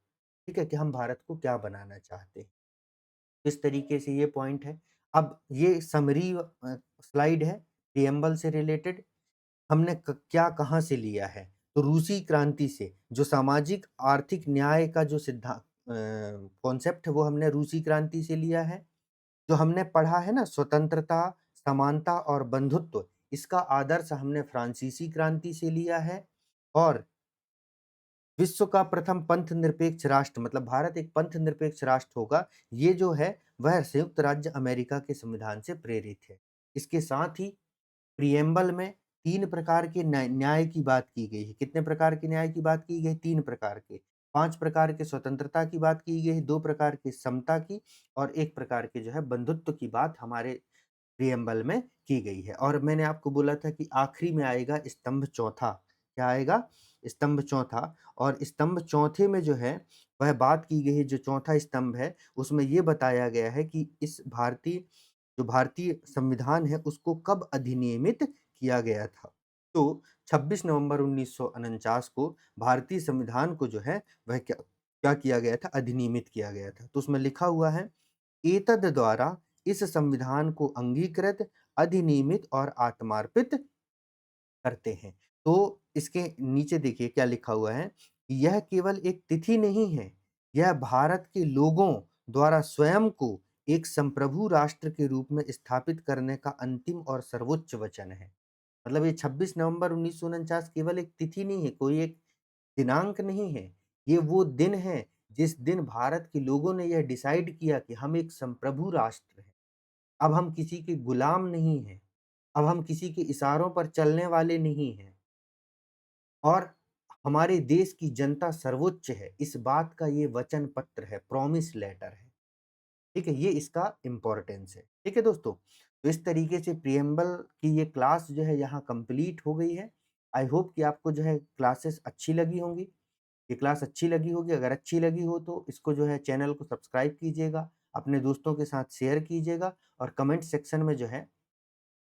ठीक है? कि हम भारत को क्या बनाना चाहते हैं। इस तरीके से ये पॉइंट है। अब ये समरी स्लाइड है प्रिएम्बल से रिलेटेड। हमने क्या कहाँ से लिया है? तो रूसी क्रांति से, जो सामाजिक आर्थिक न्याय का जो कॉन्सेप्ट है वो हमने रूसी क्रांति से लिया है। जो हमने पढ़ा है ना स्वतंत्रता, समानता और बंधुत्व, इसका आदर्श हमने फ्रांसीसी क्रांति से लिया है। और विश्व का प्रथम पंथ निरपेक्ष राष्ट्र, मतलब भारत एक पंथ निरपेक्ष राष्ट्र होगा, ये जो है वह संयुक्त राज्य अमेरिका के संविधान से प्रेरित है। इसके साथ ही प्रिएम्बल में 3 प्रकार के न्याय की बात की गई है। कितने प्रकार के न्याय की बात की गई? 3 प्रकार के। 5 प्रकार के स्वतंत्रता की बात की गई है, 2 प्रकार की समता की और 1 प्रकार के जो है बंधुत्व की बात हमारे प्रिएम्बल में की गई है। और मैंने आपको बोला था कि आखिरी में आएगा स्तंभ चौथा। क्या आएगा? स्तंभ चौथा। और स्तंभ चौथे में जो है वह बात की गई है, जो चौथा स्तंभ है उसमें ये बताया गया है कि इस भारतीय संविधान है उसको कब अधिनियमित किया गया था। तो 26 नवंबर 1949 को भारतीय संविधान को जो है वह क्या क्या किया गया था? अधिनियमित किया गया था। तो उसमें लिखा हुआ है, एतद द्वारा इस संविधान को अंगीकृत, अधिनियमित और आत्मार्पित करते हैं। तो इसके नीचे देखिए क्या लिखा हुआ है, यह केवल एक तिथि नहीं है, यह भारत के लोगों द्वारा स्वयं को एक संप्रभु राष्ट्र के रूप में स्थापित करने का अंतिम और सर्वोच्च वचन है। मतलब ये 26 नवंबर 1949 केवल एक तिथि नहीं है, कोई एक दिनांक नहीं है। ये वो दिन है जिस दिन भारत के लोगों ने यह डिसाइड किया कि हम एक संप्रभु राष्ट्र हैं। अब हम किसी के गुलाम नहीं हैं। अब हम किसी के इशारों पर चलने वाले नहीं हैं। और हमारे देश की जनता सर्वोच्च है। इस बात का ये वचन पत्र है, प्रॉमिस लेटर है। ठीक है? ये इसका इम्पोर्टेंस है। ठीक है दोस्तों? तो इस तरीके से प्रिएम्बल की ये क्लास जो है यहाँ कंप्लीट हो गई है। आई होप कि आपको जो है क्लासेस अच्छी लगी होंगी। ये क्लास अच्छी लगी होगी, अगर अच्छी लगी हो तो इसको जो है चैनल को सब्सक्राइब कीजिएगा, अपने दोस्तों के साथ शेयर कीजिएगा और कमेंट सेक्शन में जो है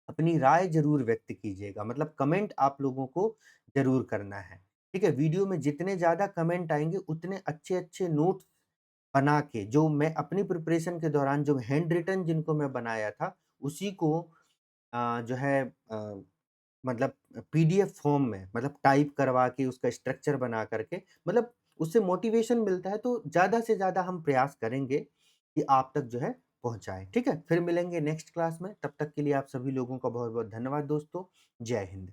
अपनी राय ज़रूर व्यक्त कीजिएगा। मतलब कमेंट आप लोगों को ज़रूर करना है। ठीक है? वीडियो में जितने ज़्यादा कमेंट आएँगे उतने अच्छे-अच्छे नोट्स बना के, जो मैं अपनी प्रिपरेशन के दौरान जो हैंड रिटन जिनको मैं बनाया था, उसी को जो है मतलब पीडीएफ फॉर्म में, मतलब टाइप करवा के उसका स्ट्रक्चर बना करके, मतलब उससे मोटिवेशन मिलता है, तो ज़्यादा से ज़्यादा हम प्रयास करेंगे कि आप तक जो है पहुँचाएँ। ठीक है? फिर मिलेंगे नेक्स्ट क्लास में, तब तक के लिए आप सभी लोगों का बहुत-बहुत धन्यवाद दोस्तों। जय हिंद।